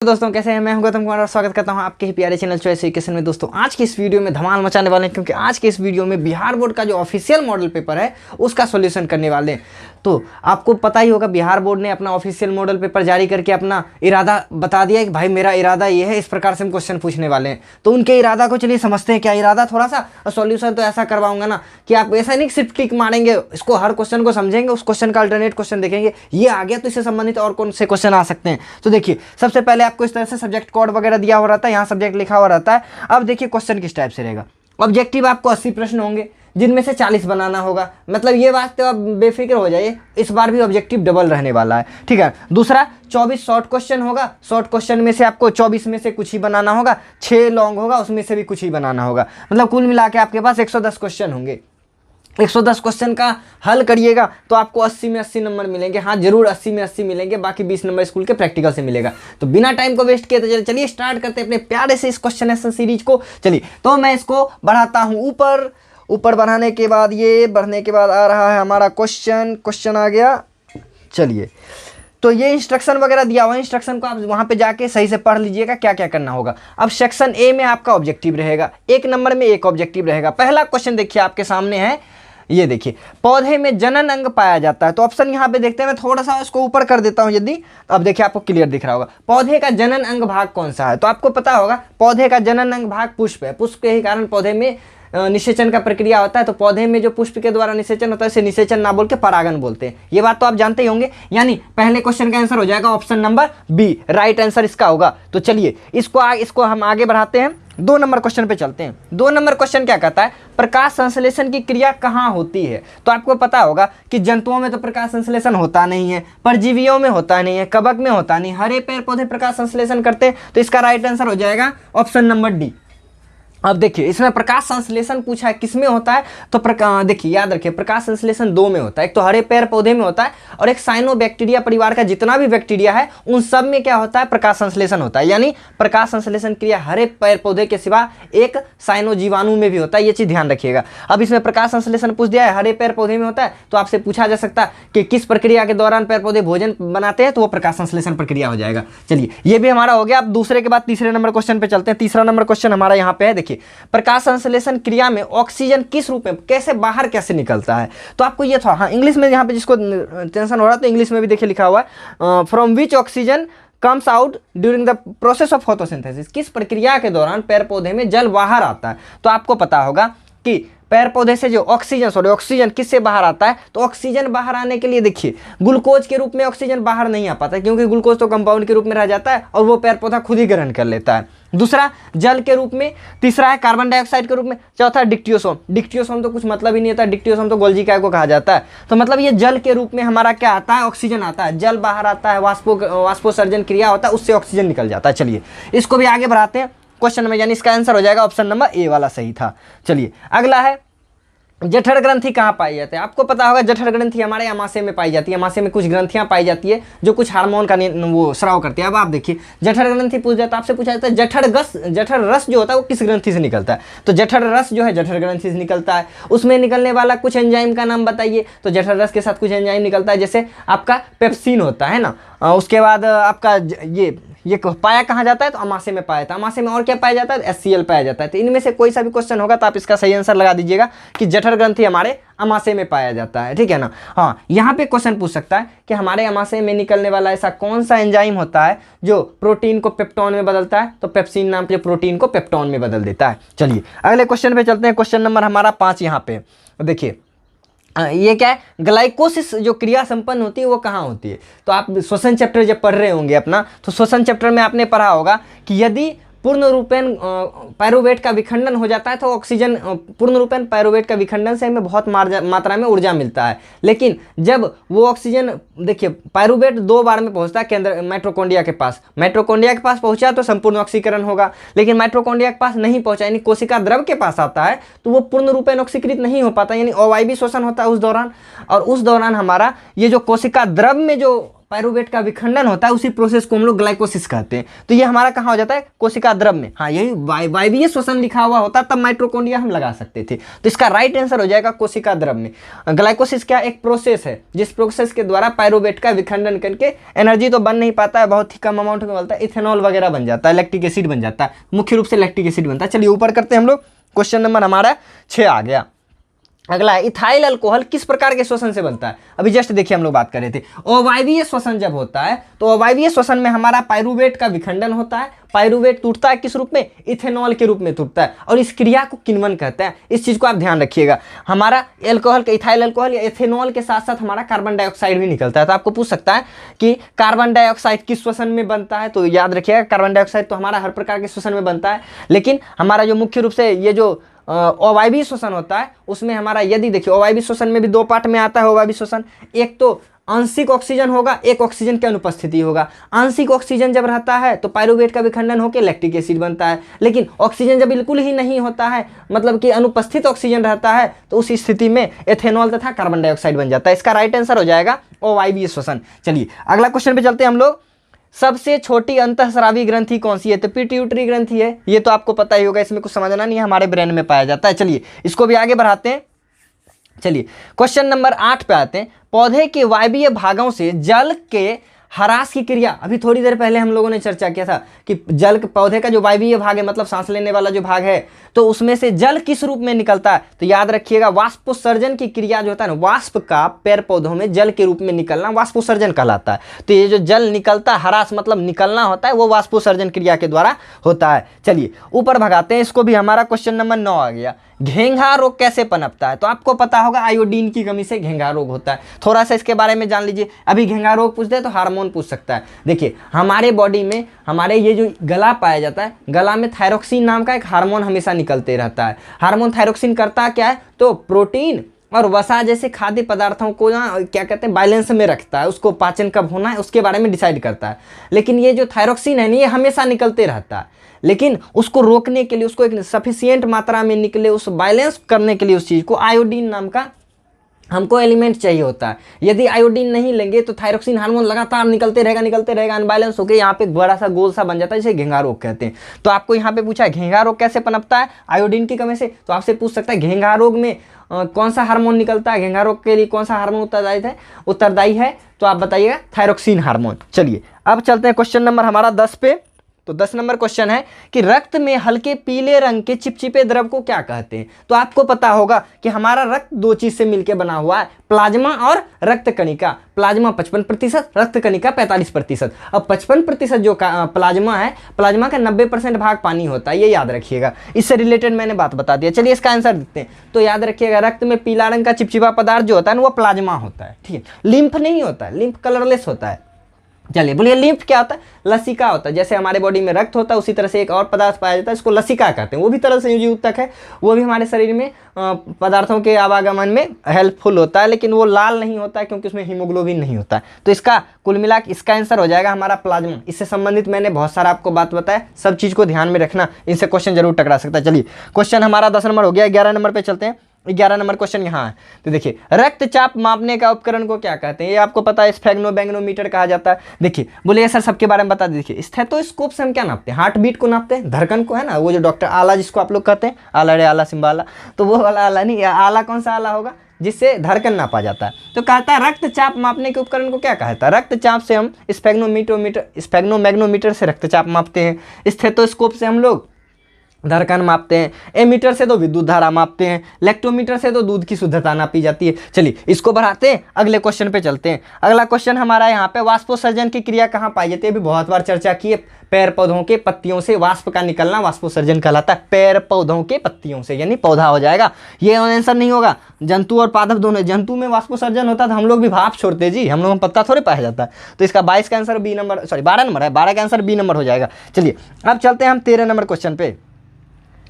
दोस्तों कैसे हैं। मैं हूं गौतम कुमार और स्वागत करता हूं आपके ही प्यारे चैनल चॉइस एजुकेशन में। दोस्तों आज की इस वीडियो में धमाल मचाने वाले हैं, क्योंकि आज के इस वीडियो में बिहार बोर्ड का जो ऑफिशियल मॉडल पेपर है उसका सॉल्यूशन करने वाले हैं। तो आपको पता ही होगा बिहार बोर्ड ने अपना ऑफिशियल मॉडल पेपर जारी करके अपना इरादा बता दिया कि भाई मेरा इरादा ये है, इस प्रकार से हम क्वेश्चन पूछने वाले हैं। तो उनके इरादा को चलिए समझते हैं क्या इरादा थोड़ा सा, और सॉल्यूशन तो ऐसा करवाऊंगा ना कि आप ऐसा नहीं सिर्फ क्लिक मारेंगे, इसको हर क्वेश्चन को समझेंगे, उस क्वेश्चन का अल्टरनेट क्वेश्चन देखेंगे, ये आ गया तो इससे संबंधित और कौन से क्वेश्चन आ सकते हैं। तो देखिए सबसे पहले आपको इस तरह से सब्जेक्ट कोड वगैरह दिया हुआ रहता है, यहाँ सब्जेक्ट लिखा हुआ रहता है। अब देखिए क्वेश्चन किस टाइप से रहेगा। ऑब्जेक्टिव आपको 80 प्रश्न होंगे, जिनमें से 40 बनाना होगा। मतलब ये बात तो आप बेफिक्र हो जाइए, इस बार भी ऑब्जेक्टिव डबल रहने वाला है, ठीक है। दूसरा 24 शॉर्ट क्वेश्चन होगा, शॉर्ट क्वेश्चन में से आपको 24 में से कुछ ही बनाना होगा। 6 लॉन्ग होगा, उसमें से भी कुछ ही बनाना होगा। मतलब कुल मिला के आपके पास 110 क्वेश्चन होंगे। 110 क्वेश्चन का हल करिएगा तो आपको 80 में 80 नंबर मिलेंगे। हाँ जरूर 80 में 80 मिलेंगे, बाकी 20 नंबर स्कूल के प्रैक्टिकल से मिलेगा। तो बिना टाइम को वेस्ट किए तो चलिए स्टार्ट करते हैं अपने प्यारे से इस क्वेश्चन आंसर सीरीज को। चलिए तो मैं इसको बढ़ाता हूँ ऊपर। ऊपर बढ़ाने के बाद ये बढ़ने के बाद आ रहा है हमारा क्वेश्चन आ गया। चलिए तो ये इंस्ट्रक्शन वगैरह दिया हुआ है, इंस्ट्रक्शन को आप वहाँ पे जाके सही से पढ़ लीजिएगा क्या क्या करना होगा। अब सेक्शन ए में आपका ऑब्जेक्टिव रहेगा, 1 नंबर में एक ऑब्जेक्टिव रहेगा। पहला क्वेश्चन देखिए आपके सामने है, ये देखिए पौधे में जनन अंग पाया जाता है। तो ऑप्शन यहाँ पे देखते हैं, मैं थोड़ा सा उसको ऊपर कर देता हूँ यदि, अब देखिए आपको क्लियर दिख रहा होगा। पौधे का जनन अंग भाग कौन सा है? तो आपको पता होगा पौधे का जनन अंग भाग पुष्प है। पुष्प के ही कारण पौधे में निषेचन का प्रक्रिया होता है। तो पौधे में जो पुष्प के द्वारा निषेचन होता है उसे निषेचन ना बोल के परागन बोलते हैं। ये बात तो आप जानते ही होंगे। यानी पहले क्वेश्चन का आंसर हो जाएगा option number B, right answer इसका होगा। तो चलिए इसको हम आगे बढ़ाते हैं, 2 नंबर क्वेश्चन पे चलते हैं। 2 नंबर क्वेश्चन क्या कहता है, प्रकाश संश्लेषण की क्रिया कहाँ होती है? तो आपको पता होगा कि जंतुओं में तो प्रकाश संश्लेषण होता नहीं है, परजीवियों में होता नहीं है, कवक में होता नहीं, हरे पेड़ पौधे प्रकाश संश्लेषण करते हैं। तो इसका राइट आंसर हो जाएगा ऑप्शन नंबर डी। अब देखिए इसमें प्रकाश संश्लेषण पूछा है किस में होता है, तो देखिए याद रखिए प्रकाश संश्लेषण 2 में होता है। एक तो हरे पेड़ पौधे में होता है, और एक साइनोबैक्टीरिया परिवार का जितना भी बैक्टीरिया है उन सब में क्या होता है, प्रकाश संश्लेषण होता है। यानी प्रकाश संश्लेषण क्रिया हरे पेड़ पौधे के सिवा एक साइनो जीवाणु में भी होता है, ये चीज ध्यान रखिएगा। अब इसमें प्रकाश संश्लेषण पूछ दिया है, हरे पेड़ पौधे में होता है, तो आपसे पूछा जा सकता है कि किस प्रक्रिया के दौरान पेड़ पौधे भोजन बनाते हैं, तो वो प्रकाश संश्लेषण प्रक्रिया हो जाएगा। चलिए ये भी हमारा हो गया। अब दूसरे के बाद तीसरे नंबर क्वेश्चन पे चलते हैं। तीसरा नंबर क्वेश्चन हमारा यहाँ पे है, प्रकाश संश्लेषण क्रिया में ऑक्सीजन किस रूप में कैसे बाहर कैसे निकलता है? तो आपको ये था, हाँ इंग्लिश में यहाँ पे जिसको टेंशन हो रहा है तो इंग्लिश में भी देखिए लिखा हुआ है, from which oxygen comes out during the process of photosynthesis. किस प्रक्रिया के दौरान पेड़ पौधे में जल बाहर आता है? तो आपको पता होगा कि पेड़ पौधे से जो ऑक्सीजन किससे बाहर आता है? तो ऑक्सीजन बाहर आने के लिए देखिए ग्लूकोज के रूप में ऑक्सीजन बाहर नहीं आ पाता, क्योंकि ग्लूकोज तो कंपाउंड के रूप में रह जाता है और वो पेड़ पौधा खुद ही ग्रहण कर लेता है। दूसरा जल के रूप में, तीसरा है कार्बन डाइऑक्साइड के रूप में, चौथा डिक्टियोसोम। डिक्टियोसोम तो कुछ मतलब ही नहीं होता, डिक्टियोसोम तो गोल्जी काय को कहा जाता है। तो मतलब ये जल के रूप में हमारा क्या आता है, ऑक्सीजन आता है, जल बाहर आता है, वाष्पोसर्जन क्रिया होता है, उससे ऑक्सीजन निकल जाता है। चलिए इसको भी आगे बढ़ाते हैं क्वेश्चन में, यानी इसका आंसर हो जाएगा ऑप्शन नंबर ए वाला सही था। चलिए अगला है, जठर ग्रंथि कहाँ पाई जाती है? आपको पता होगा जठर ग्रंथि हमारे अमाशय में पाई जाती है। अमाशय में कुछ ग्रंथियां पाई जाती है जो कुछ हार्मोन का वो स्राव करती है। अब आप देखिए जठर ग्रंथि पूछ जाता है, आपसे पूछा जाता है जठर रस जो होता है वो किस ग्रंथि से निकलता है? तो जठर रस जो है जठर ग्रंथि से निकलता है। उसमें निकलने वाला कुछ एंजाइम का नाम बताइए। तो जठर रस के साथ कुछ एंजाइम निकलता है, जैसे आपका पेप्सिन होता है ना, उसके बाद आपका ये पाया कहाँ जाता है? तो अमाशय में पाया जाता है। अमाशय में और क्या पाया जाता है? HCl पाया जाता है। तो इनमें से कोई सा भी क्वेश्चन होगा तो आप इसका सही आंसर लगा दीजिएगा कि जठर ग्रंथि हमारे अमाशय में पाया जाता है, ठीक है ना। हाँ यहाँ पे क्वेश्चन पूछ सकता है कि हमारे अमाशय में निकलने वाला ऐसा कौन सा एंजाइम होता है जो प्रोटीन को पेप्टोन में बदलता है? तो पेप्सिन नाम के प्रोटीन को पेप्टोन में बदल देता है। चलिए अगले क्वेश्चन पे चलते हैं। क्वेश्चन नंबर हमारा 5 यहाँ पे देखिए, ये क्या है, ग्लाइकोसिस जो क्रिया संपन्न होती है वो कहाँ होती है? तो आप श्वसन चैप्टर जब पढ़ रहे होंगे अपना, तो श्वसन चैप्टर में आपने पढ़ा होगा कि यदि पूर्ण रूपेण पायरुवेट का विखंडन हो जाता है तो ऑक्सीजन पूर्ण रूपेण पायरुवेट का विखंडन से हमें बहुत मात्रा में ऊर्जा मिलता है। लेकिन जब वो ऑक्सीजन देखिए पायरुवेट 2 बार में पहुंचता है केंद्र माइटोकॉन्ड्रिया के पास पहुंचा तो संपूर्ण ऑक्सीकरण होगा। लेकिन माइटोकॉन्ड्रिया के पास नहीं पहुंचा, यानी कोशिका द्रव के पास आता है तो वो पूर्ण रूपेण ऑक्सीकृत नहीं हो पाता, यानी अवायवीय शोषण होता है उस दौरान। और उस दौरान हमारा ये जो कोशिका द्रव में जो पायरुवेट का विखंडन होता है उसी प्रोसेस को हम लोग ग्लाइकोसिस कहते हैं। तो ये हमारा कहाँ हो जाता है, कोशिका द्रव में। हाँ, यही वायवीय श्वसन लिखा हुआ होता तब माइटोकॉन्ड्रिया हम लगा सकते थे। तो इसका राइट आंसर हो जाएगा कोशिका द्रव में। ग्लाइकोसिस क्या एक प्रोसेस है जिस प्रोसेस के द्वारा पायरुवेट का विखंडन करके एनर्जी तो बन नहीं पाता है, बहुत ही कम अमाउंट में बनता है, इथेनॉल वगैरह बन जाता है, लैक्टिक एसिड बन जाता है, मुख्य रूप से लैक्टिक एसिड बनता है। चलिए ऊपर करते हैं हम लोग, क्वेश्चन नंबर हमारा 6 आ गया। अगला है, इथाइल अल्कोहल किस प्रकार के श्वसन से बनता है। अभी जस्ट देखिए हम लोग बात कर रहे थे, अवायवीय श्वसन जब होता है तो अवायवीय श्वसन में हमारा पायरुवेट का विखंडन होता है। पायरुवेट टूटता है किस रूप में, इथेनॉल के रूप में टूटता है, और इस क्रिया को किण्वन कहते हैं। इस चीज को आप ध्यान रखिएगा। हमारा एल्कोहल का, इथाइल अल्कोहल या इथेनॉल के साथ साथ हमारा कार्बन डाइऑक्साइड भी निकलता है। तो आपको पूछ सकता है कि कार्बन डाइऑक्साइड किस श्वसन में बनता है, तो याद रखिएगा कार्बन डाइऑक्साइड तो हमारा हर प्रकार के श्वसन में बनता है, लेकिन हमारा जो मुख्य रूप से ये जो अवायवीय श्वसन होता है उसमें हमारा, यदि देखिए अवायवीय श्वसन में भी 2 पार्ट में आता है अवायवीय श्वसन। एक तो आंशिक ऑक्सीजन होगा, एक ऑक्सीजन की अनुपस्थिति होगा। आंशिक ऑक्सीजन जब रहता है तो पायरुवेट का विखंडन होकर लैक्टिक एसिड बनता है, लेकिन ऑक्सीजन जब बिल्कुल ही नहीं होता है, मतलब कि अनुपस्थित ऑक्सीजन रहता है, तो उस स्थिति में एथेनॉल तथा कार्बन डाइऑक्साइड बन जाता है। इसका राइट आंसर हो जाएगा अवायवीय श्वसन। चलिए अगला क्वेश्चन पे चलते हैं हम लोग। सबसे छोटी अंतःस्रावी ग्रंथि कौन सी है, तो पिट्यूटरी ग्रंथि है। ये तो आपको पता ही होगा, इसमें कुछ समझना नहीं है, हमारे ब्रेन में पाया जाता है। चलिए इसको भी आगे बढ़ाते हैं। चलिए क्वेश्चन नंबर 8 पे आते हैं। पौधे के वायवीय भागों से जल के ह्रास की क्रिया, अभी थोड़ी देर पहले हम लोगों ने चर्चा किया था कि जल पौधे का जो वायवीय भाग है, मतलब सांस लेने वाला जो भाग है, तो उसमें से जल किस रूप में निकलता है, तो याद रखिएगा वाष्पोत्सर्जन की क्रिया जो होता है ना, वाष्प का पेड़ पौधों में जल के रूप में निकलना वाष्पोत्सर्जन कहलाता है। तो ये जो जल निकलता है, ह्रास मतलब निकलना होता है, वो वाष्पोत्सर्जन क्रिया के द्वारा होता है। चलिए ऊपर भगाते हैं, इसको भी हमारा क्वेश्चन नंबर 9 आ गया। घेंघा रोग कैसे पनपता है, तो आपको पता होगा आयोडीन की कमी से घेंघा रोग होता है। थोड़ा सा इसके बारे में जान लीजिए। अभी घेंघा रोग पूछते हैं तो हार्मोन पूछ सकता है। देखिए हमारे बॉडी में हमारे ये जो गला पाया जाता है, गला में थायरोक्सिन नाम का एक हार्मोन हमेशा निकलते रहता है। हार्मोन थायरोक्सिन करता क्या है, तो प्रोटीन और वसा जैसे खाद्य पदार्थों को ना क्या कहते हैं बैलेंस में रखता है, उसको पाचन कब होना है उसके बारे में डिसाइड करता है। लेकिन ये जो थायरोक्सिन है ना, ये हमेशा निकलते रहता है, लेकिन उसको रोकने के लिए, उसको एक सफिशिएंट मात्रा में निकले, उस बैलेंस करने के लिए उस चीज़ को आयोडीन नाम का हमको एलिमेंट चाहिए होता है। यदि आयोडीन नहीं लेंगे तो थायरोक्सिन हार्मोन लगातार निकलते रहेगा, अनबैलेंस होकर यहाँ पे बड़ा सा गोल सा बन जाता है, जिसे घेंघा रोग कहते हैं। तो आपको यहाँ पे पूछा है घेंघा रोग कैसे पनपता है, आयोडीन की कमी से। तो आपसे पूछ सकता है घेंघा रोग में कौन सा हार्मोन निकलता है, घेंघा रोग के लिए कौन सा हार्मोन उत्तरदायी है, तो आप बताइएगा थायरोक्सिन हार्मोन। चलिए अब चलते हैं क्वेश्चन नंबर हमारा 10 पे। तो 10 नंबर क्वेश्चन है कि रक्त में हल्के पीले रंग के चिपचिपे द्रव को क्या कहते हैं। तो आपको पता होगा कि हमारा रक्त 2 चीज से मिलकर बना हुआ है, प्लाज्मा और रक्त कणिका। प्लाज्मा 55%, रक्त कणिका 45%। अब 55% जो प्लाज्मा है, प्लाज्मा का 90% भाग पानी होता है, ये याद रखिएगा। इससे रिलेटेड मैंने बात बता दिया। चलिए इसका आंसर देते हैं। तो याद रखिएगा रक्त में पीला रंग का चिपचिपा पदार्थ जो होता है ना, वो प्लाज्मा होता है, ठीक है। लिम्फ नहीं होता है, लिम्फ कलरलेस होता है। चलिए बोलिए लिम्फ क्या होता है, लसिका होता है। जैसे हमारे बॉडी में रक्त होता है उसी तरह से एक और पदार्थ पाया जाता है, इसको लसिका कहते हैं। वो भी तरल संयोजी ऊतक है, वो भी हमारे शरीर में पदार्थों के आवागमन में हेल्पफुल होता है, लेकिन वो लाल नहीं होता है क्योंकि उसमें हीमोग्लोबिन नहीं होता है। तो इसका कुल मिला के इसका आंसर हो जाएगा हमारा प्लाज्मा। इससे संबंधित मैंने बहुत सारा आपको बात बताया, सब चीज़ को ध्यान में रखना, इनसे क्वेश्चन जरूर टकरा सकता है। चलिए क्वेश्चन हमारा 10 नंबर हो गया। 11 नंबर पे चलते हैं। 11 नंबर क्वेश्चन यहाँ है। तो देखिए रक्तचाप मापने का उपकरण को क्या कहते हैं, ये आपको पता है स्फेग्नोमैग्नोमीटर कहा जाता है। देखिए बोलिए सर सबके बारे में बता दीजिए। स्टेथोस्कोप से हम क्या नापते हैं, हार्ट बीट को नापते हैं, धड़कन को, है ना, वो जो डॉक्टर आला जिसको आप लोग कहते हैं, आला रे आला सिम्बाला, तो वो वाला आला नहीं, आला कौन सा आला होगा जिससे धड़कन नापा जाता है। तो कहता है रक्तचाप मापने के उपकरण को क्या कहता है, रक्तचाप से हम स्फेग्नोमैग्नोमीटर से रक्तचाप मापते हैं, स्टेथोस्कोप से हम लोग धड़कन मापते हैं, एमीटर से तो विद्युत धारा मापते हैं, लेक्टोमीटर से तो दूध की शुद्धता नापी जाती है। चलिए इसको बढ़ाते हैं, अगले क्वेश्चन पे चलते हैं। अगला क्वेश्चन हमारा यहाँ पे वाष्पोत्सर्जन की क्रिया कहाँ पाई जाती है, अभी बहुत बार चर्चा की है। पेड़ पौधों के पत्तियों से वाष्प का निकलना वाष्पोत्सर्जन कहलाता है। पेड़ पौधों के पत्तियों से यानी पौधा हो जाएगा, ये आंसर नहीं होगा। जंतु और पादप दोनों, जंतु में वाष्पोत्सर्जन होता है तो हम लोग भी भाप छोड़ते जी, हम लोगों में पत्ता थोड़े पाया जाता है। तो इसका 22 का answer B number, sorry 12 number है, 12 का आंसर बी नंबर हो जाएगा। चलिए अब चलते हैं हम 13 नंबर क्वेश्चन पे।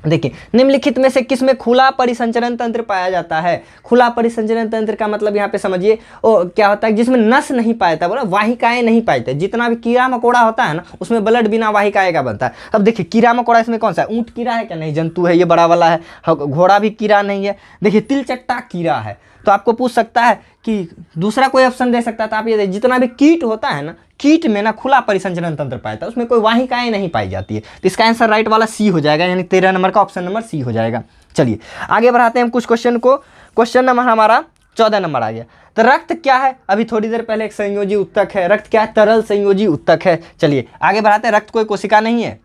देखिए निम्नलिखित में से किसमें खुला परिसंचरण तंत्र पाया जाता है। खुला परिसंचरण तंत्र का मतलब यहाँ पे समझिए क्या होता है, जिसमें नस नहीं पाया, बोला वाहिकाएं नहीं पाए। जितना भी कीड़ा मकोड़ा होता है ना, उसमें ब्लड बिना वाहिकाएं का बनता है। अब देखिए कीड़ा मकोड़ा इसमें कौन सा है, ऊंट कीड़ा है क्या, नहीं, जंतु है, ये बड़ा वाला है। घोड़ा भी कीड़ा नहीं है। देखिए तिलचट्टा कीड़ा है। तो आपको पूछ सकता है कि दूसरा कोई ऑप्शन दे सकता था। आप ये जितना भी कीट होता है ना, कीट में ना खुला परिसंचरण तंत्र पाया था, उसमें कोई वाहिकाएं नहीं पाई जाती है। तो इसका आंसर राइट वाला सी हो जाएगा, यानी 13 नंबर का ऑप्शन नंबर सी हो जाएगा। चलिए आगे बढ़ाते हैं हम कुछ क्वेश्चन को। क्वेश्चन नंबर हमारा 14 नंबर आ गया। तो रक्त क्या है? अभी थोड़ी देर पहले एक संयोजी उत्तक है। रक्त क्या है? तरल संयोजी उत्तक है। चलिए आगे बढ़ाते हैं। रक्त कोई कोशिका नहीं है।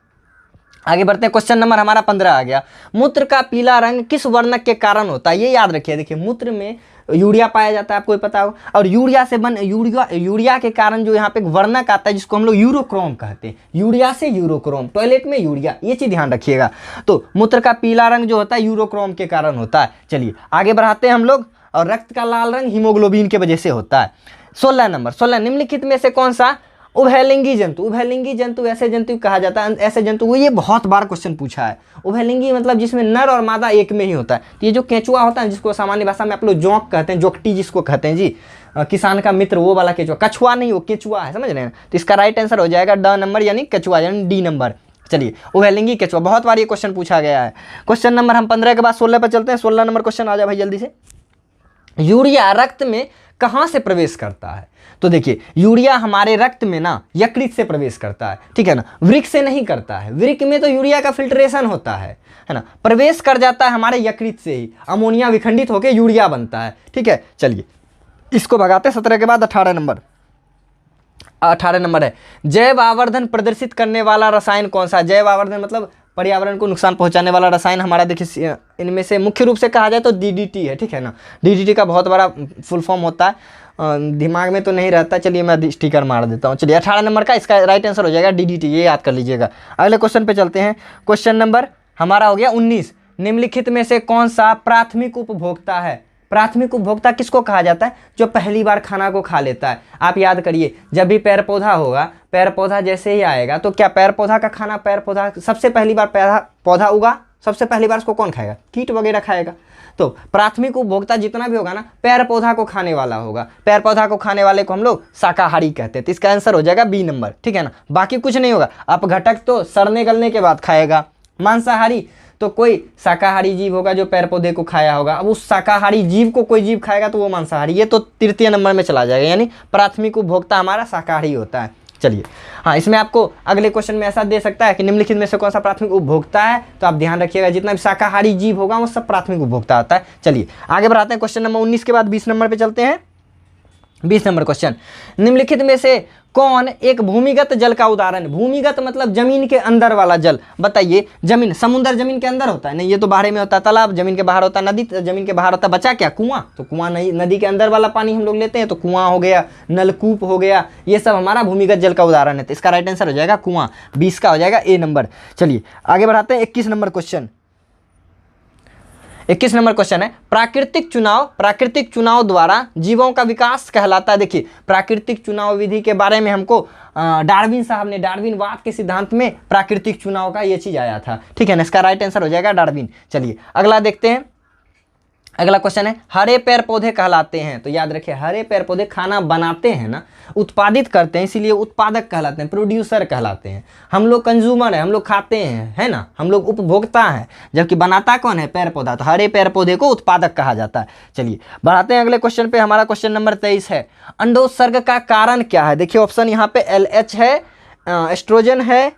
आगे बढ़ते हैं। क्वेश्चन नंबर हमारा 15 आ गया। मूत्र का पीला रंग किस वर्णक के कारण होता है? ये याद रखिए। देखिए मूत्र में यूरिया पाया जाता है, आपको पता हो, और यूरिया के कारण जो यहाँ पे एक वर्णक आता है जिसको हम लोग यूरोक्रोम कहते हैं। यूरिया से यूरोक्रोम, टॉयलेट में यूरिया, ये चीज ध्यान रखिएगा। तो मूत्र का पीला रंग जो होता है यूरोक्रोम के कारण होता है। चलिए आगे बढ़ाते हैं हम लोग। और रक्त का लाल रंग हीमोग्लोबिन के वजह से होता है। 16 नंबर। 16, निम्नलिखित में से कौन सा उभयलिंगी जंतु, उभयलिंगी जंतु ऐसे जंतु कहा जाता है, ऐसे जंतु को, ये बहुत बार क्वेश्चन पूछा है। उभयलिंगी मतलब जिसमें नर और मादा एक में ही होता है। तो ये जो केंचुआ होता है, जिसको सामान्य भाषा में आप लोग जोंक कहते हैं, जोकटी जिसको कहते हैं जी, किसान का मित्र, वो वाला केंचुआ, कछुआ नहीं, वो केंचुआ है, समझ रहे हैं। तो इसका राइट आंसर हो जाएगा ड नंबर, यानी कछुआ, यानी डी नंबर। चलिए उभयलिंगी केंचुआ, बहुत बार ये क्वेश्चन पूछा गया है। क्वेश्चन नंबर हम 15 के बाद 16 पर चलते हैं। 16 नंबर क्वेश्चन आ जाए भाई जल्दी से। यूरिया रक्त में कहाँ से प्रवेश करता है? तो देखिए यूरिया हमारे रक्त में ना यकृत से प्रवेश करता है, ठीक है ना, वृक्क से नहीं करता है। वृक्क में तो यूरिया का फिल्ट्रेशन होता है ना, प्रवेश कर जाता है हमारे यकृत से ही, अमोनिया विखंडित होकर यूरिया बनता है, ठीक है। चलिए इसको भगाते हैं। 17 के बाद 18 नंबर। 18 नंबर है, जैव आवर्धन प्रदर्शित करने वाला रसायन कौन सा? जैव आवर्धन मतलब पर्यावरण को नुकसान पहुंचाने वाला रसायन हमारा, देखिए इनमें से मुख्य रूप से कहा जाए तो डीडीटी है, ठीक है ना। डीडीटी का बहुत बड़ा फुल फॉर्म होता है, दिमाग में तो नहीं रहता। चलिए मैं स्टिकर मार देता हूँ। चलिए 18 नंबर का इसका राइट आंसर हो जाएगा डीडीटी, ये याद कर लीजिएगा। अगले क्वेश्चन पे चलते हैं। क्वेश्चन नंबर हमारा हो गया 19। निम्नलिखित में से कौन सा प्राथमिक उपभोक्ता है? प्राथमिक उपभोक्ता किसको कहा जाता है? जो पहली बार खाना को खा लेता है। आप याद करिए, जब भी पेड़ पौधा होगा, पेड़ पौधा जैसे ही आएगा तो क्या पेड़ पौधा का खाना, पेड़ पौधा सबसे पहली बार पौधा उगा, सबसे पहली बार उसको कौन खाएगा? कीट वगैरह खाएगा। तो प्राथमिक उपभोक्ता जितना भी होगा ना, पेड़ पौधा को खाने वाला होगा। पेड़ पौधा को खाने वाले को हम लोग शाकाहारी कहते हैं। तो इसका आंसर हो जाएगा बी नंबर, ठीक है ना। बाकी कुछ नहीं होगा। अपघटक तो सड़ने गलने के बाद खाएगा। मांसाहारी तो कोई शाकाहारी जीव होगा जो पेड़ पौधे को खाया होगा। अब उस शाकाहारी जीव को कोई जीव खाएगा तो वो मांसाहारी, ये तो तृतीय नंबर में चला जाएगा, यानी प्राथमिक उपभोक्ता हमारा शाकाहारी होता है। चलिए हाँ, इसमें आपको अगले क्वेश्चन में ऐसा दे सकता है कि निम्नलिखित में से कौन सा प्राथमिक उपभोक्ता है, तो आप ध्यान रखिएगा जितना भी शाकाहारी जीव होगा वो सब प्राथमिक उपभोक्ता आता है। चलिए आगे बढ़ाते हैं। क्वेश्चन नंबर 19 के बाद 20 नंबर पे चलते हैं। 20 नंबर क्वेश्चन, निम्नलिखित में से कौन एक भूमिगत जल का उदाहरण? भूमिगत मतलब जमीन के अंदर वाला जल। बताइए, जमीन, समुद्र जमीन के अंदर होता है नहीं, ये तो बाहर में होता है। तालाब जमीन के बाहर होता है। नदी जमीन के बाहर होता है। बचा क्या? कुआं। तो कुआं नहीं, नदी के अंदर वाला पानी हम लोग लेते हैं, तो कुआं हो गया, नलकूप हो गया, ये सब हमारा भूमिगत जल का उदाहरण है। तो इसका राइट आंसर हो जाएगा कुआं। 20 का हो जाएगा ए नंबर। चलिए आगे बढ़ाते हैं। 21 नंबर क्वेश्चन। 21 नंबर क्वेश्चन है, प्राकृतिक चुनाव द्वारा जीवों का विकास कहलाता है। देखिए प्राकृतिक चुनाव विधि के बारे में हमको डार्विन साहब ने, डार्विनवाद के सिद्धांत में प्राकृतिक चुनाव का ये चीज आया था, ठीक है ना। इसका राइट आंसर हो जाएगा डार्विन। चलिए अगला देखते हैं। अगला क्वेश्चन है, हरे पेड़ पौधे कहलाते हैं। तो याद रखिए, हरे पेड़ पौधे खाना बनाते हैं ना, उत्पादित करते हैं, इसीलिए उत्पादक कहलाते हैं, प्रोड्यूसर कहलाते हैं। हम लोग कंज्यूमर है, हम लोग खाते हैं, है ना, हम लोग उपभोक्ता हैं, जबकि बनाता कौन है? पेड़ पौधा। तो हरे पेड़ पौधे को उत्पादक कहा जाता है। चलिए बढ़ाते हैं अगले क्वेश्चन पे। हमारा क्वेश्चन नंबर 23 है, अंडोत्सर्ग का कारण क्या है? देखिए ऑप्शन यहाँ पे LH है, एस्ट्रोजन है,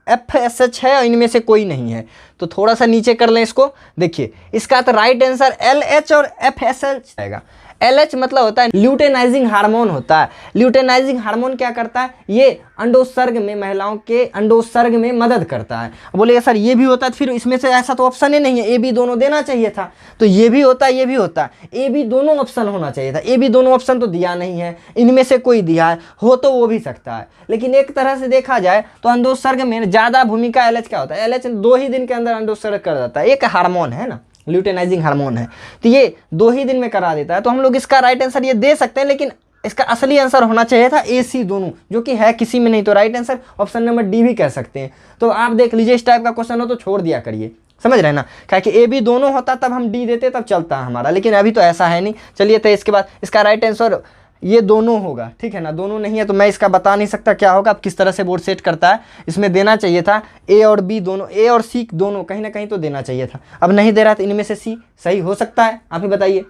FSH है, और इनमें से कोई नहीं है। तो थोड़ा सा नीचे कर लें इसको। देखिए इसका तो राइट आंसर LH और FSH आएगा। LH मतलब होता है ल्यूटेनाइजिंग हार्मोन होता है। ल्यूटेनाइजिंग हार्मोन क्या करता है? ये अंडोत्सर्ग में, महिलाओं के अंडोत्सर्ग में मदद करता है। बोलेगा सर ये भी होता है, फिर इसमें से ऐसा तो ऑप्शन ही नहीं है, ए बी दोनों देना चाहिए था। तो ये भी होता है, ये भी होता है, ए बी दोनों ऑप्शन होना चाहिए था। ए बी दोनों ऑप्शन तो दिया नहीं है, इनमें से कोई दिया है हो तो वो भी सकता है। लेकिन एक तरह से देखा जाए तो अंडोत्सर्ग में ज़्यादा भूमिका LH क्या होता है? LH 2 ही दिन के अंदर अंडोत्सर्ग कर देता है। एक हार्मोन है ना, ल्यूटेनाइजिंग हार्मोन है, तो ये 2 ही दिन में करा देता है। तो हम लोग इसका राइट आंसर ये दे सकते हैं, लेकिन इसका असली आंसर होना चाहिए था AC दोनों, जो कि है किसी में नहीं। तो right answer option number D भी कह सकते हैं। तो आप देख लीजिए, इस टाइप का क्वेश्चन हो तो छोड़ दिया करिए, समझ रहे हैं ना। क्या कि A B दोनों होता तब हम D देते, तब चलता हमारा, लेकिन अभी तो ऐसा है नहीं। चलिए तो इसके बाद इसका राइट आंसर ये दोनों होगा, ठीक है ना। दोनों नहीं है तो मैं इसका बता नहीं सकता क्या होगा, अब किस तरह से बोर्ड सेट करता है। इसमें देना चाहिए था A और B दोनों, A और C दोनों, कहीं ना कहीं तो देना चाहिए था। अब नहीं दे रहा तो इनमें से C सही हो सकता है, आप ही बताइए।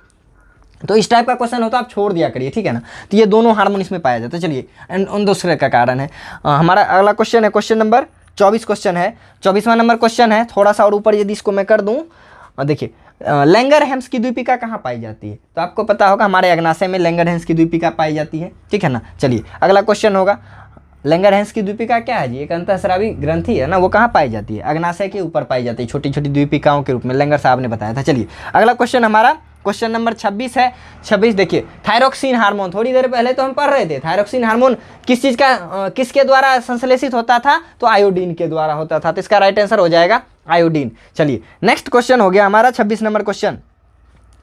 तो इस टाइप का क्वेश्चन होता है, आप छोड़ दिया करिए, ठीक है ना। तो ये दोनों हार्मोन इसमें पाया जाता है। चलिए एंड उन दूसरे का कारण है। हमारा अगला क्वेश्चन है क्वेश्चन नंबर 24 क्वेश्चन है, 24वां नंबर क्वेश्चन है। थोड़ा सा और ऊपर यदि इसको मैं कर दूँ, देखिए लैंगरहैम्स की द्वीपिका कहाँ पाई जाती है? तो आपको पता होगा हमारे अग्नाशय में लैंगरहैम्स की द्वीपिका पाई जाती है, ठीक है ना। चलिए अगला क्वेश्चन होगा, लैंगरहैम्स की द्वीपिका क्या है जी? एक अंतःस्रावी ग्रंथि है ना, वो कहाँ पाई जाती है? अग्नाशय के ऊपर पाई जाती है, छोटी छोटी द्वीपिकाओं के रूप में, लैंगर साहब ने बताया था। चलिए अगला क्वेश्चन हमारा क्वेश्चन नंबर 26 है। 26 देखिए, थायरोक्सिन हार्मोन, थोड़ी देर पहले तो हम पढ़ रहे थे, थायरोक्सिन हार्मोन किस चीज़ का किसके द्वारा संश्लेषित होता था? तो आयोडीन के द्वारा होता था। तो इसका राइट आंसर हो जाएगा आयोडीन। चलिए नेक्स्ट क्वेश्चन हो गया हमारा 26 नंबर क्वेश्चन।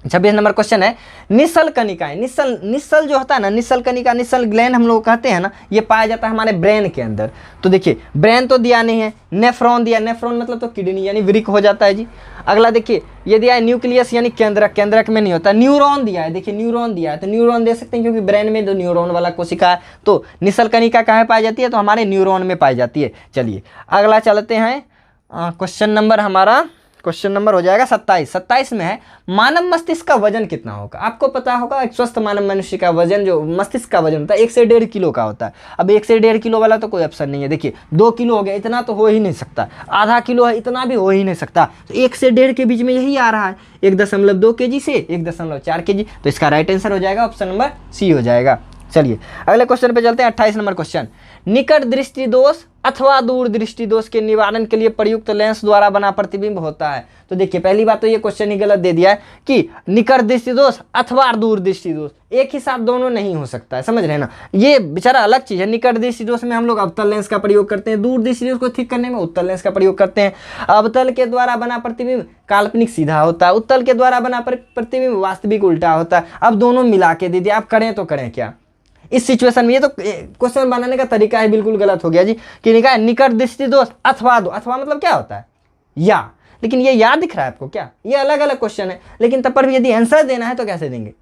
26 नंबर क्वेश्चन है, निस्सल कनिकाएं, निस्सल जो होता है ना, निस्सल कनिका, निस्सल ग्लैंड हम लोग कहते हैं ना, ये पाया जाता है हमारे ब्रेन के अंदर। तो देखिए ब्रेन तो दिया नहीं है, नेफ्रॉन दिया, नेफ्रॉन मतलब तो किडनी यानी वृक्क हो जाता है जी। अगला देखिए ये दिया है न्यूक्लियस यानी केंद्रक, केंद्रक में नहीं होता। न्यूरॉन दिया है, देखिए न्यूरॉन दिया है, तो न्यूरॉन दे सकते हैं क्योंकि ब्रेन में तो न्यूरॉन वाला कोशिका है। तो निस्सल कनिका कहाँ पाई जाती है? तो हमारे न्यूरॉन में पाई जाती है। चलिए अगला चलते हैं, क्वेश्चन नंबर हमारा क्वेश्चन नंबर हो जाएगा 27। 27 में है, मानव मस्तिष्क का वजन कितना होगा? आपको पता होगा एक स्वस्थ मानव मनुष्य का वजन, जो मस्तिष्क का वजन होता है 1 से 1.5 किलो का होता है। अब 1 से 1.5 किलो वाला तो कोई ऑप्शन नहीं है। देखिए 2 किलो हो गया, इतना तो हो ही नहीं सकता। आधा किलो है, इतना भी हो ही नहीं सकता। तो 1 से 1.5 के बीच में यही आ रहा है, 1.2 kg से 1.4 kg। तो इसका राइट आंसर हो जाएगा ऑप्शन नंबर सी हो जाएगा। चलिए अगले क्वेश्चन पे चलते हैं, 28 नंबर क्वेश्चन। निकट दृष्टि दोष अथवा दूर दृष्टि दोष के निवारण के लिए प्रयुक्त लेंस द्वारा बना प्रतिबिंब होता है। तो देखिए पहली बात तो ये क्वेश्चन ही गलत दे दिया है कि निकट दृष्टि दोष अथवा दूर दृष्टि दोष, एक ही साथ दोनों नहीं हो सकता है, समझ रहे हैं ना। ये बेचारा अलग चीज़ है। निकट दृष्टि दोष में हम लोग अवतल लेंस का प्रयोग करते हैं, दूर दृष्टि दोष को ठीक करने में उत्तल लेंस का प्रयोग करते हैं। अवतल के द्वारा बना प्रतिबिंब काल्पनिक सीधा होता है, उत्तल के द्वारा बना प्रतिबिंब वास्तविक उल्टा होता है। अब दोनों मिला के दे दिया, आप करें तो करें क्या इस सिचुएशन में? ये तो क्वेश्चन बनाने का तरीका है बिल्कुल गलत हो गया जी। कि निकाय निकट दृष्टि दोष अथवा दो, अथवा मतलब क्या होता है? या, लेकिन ये या दिख रहा है आपको क्या? ये अलग अलग क्वेश्चन है, लेकिन तब पर भी यदि आंसर देना है तो कैसे देंगे?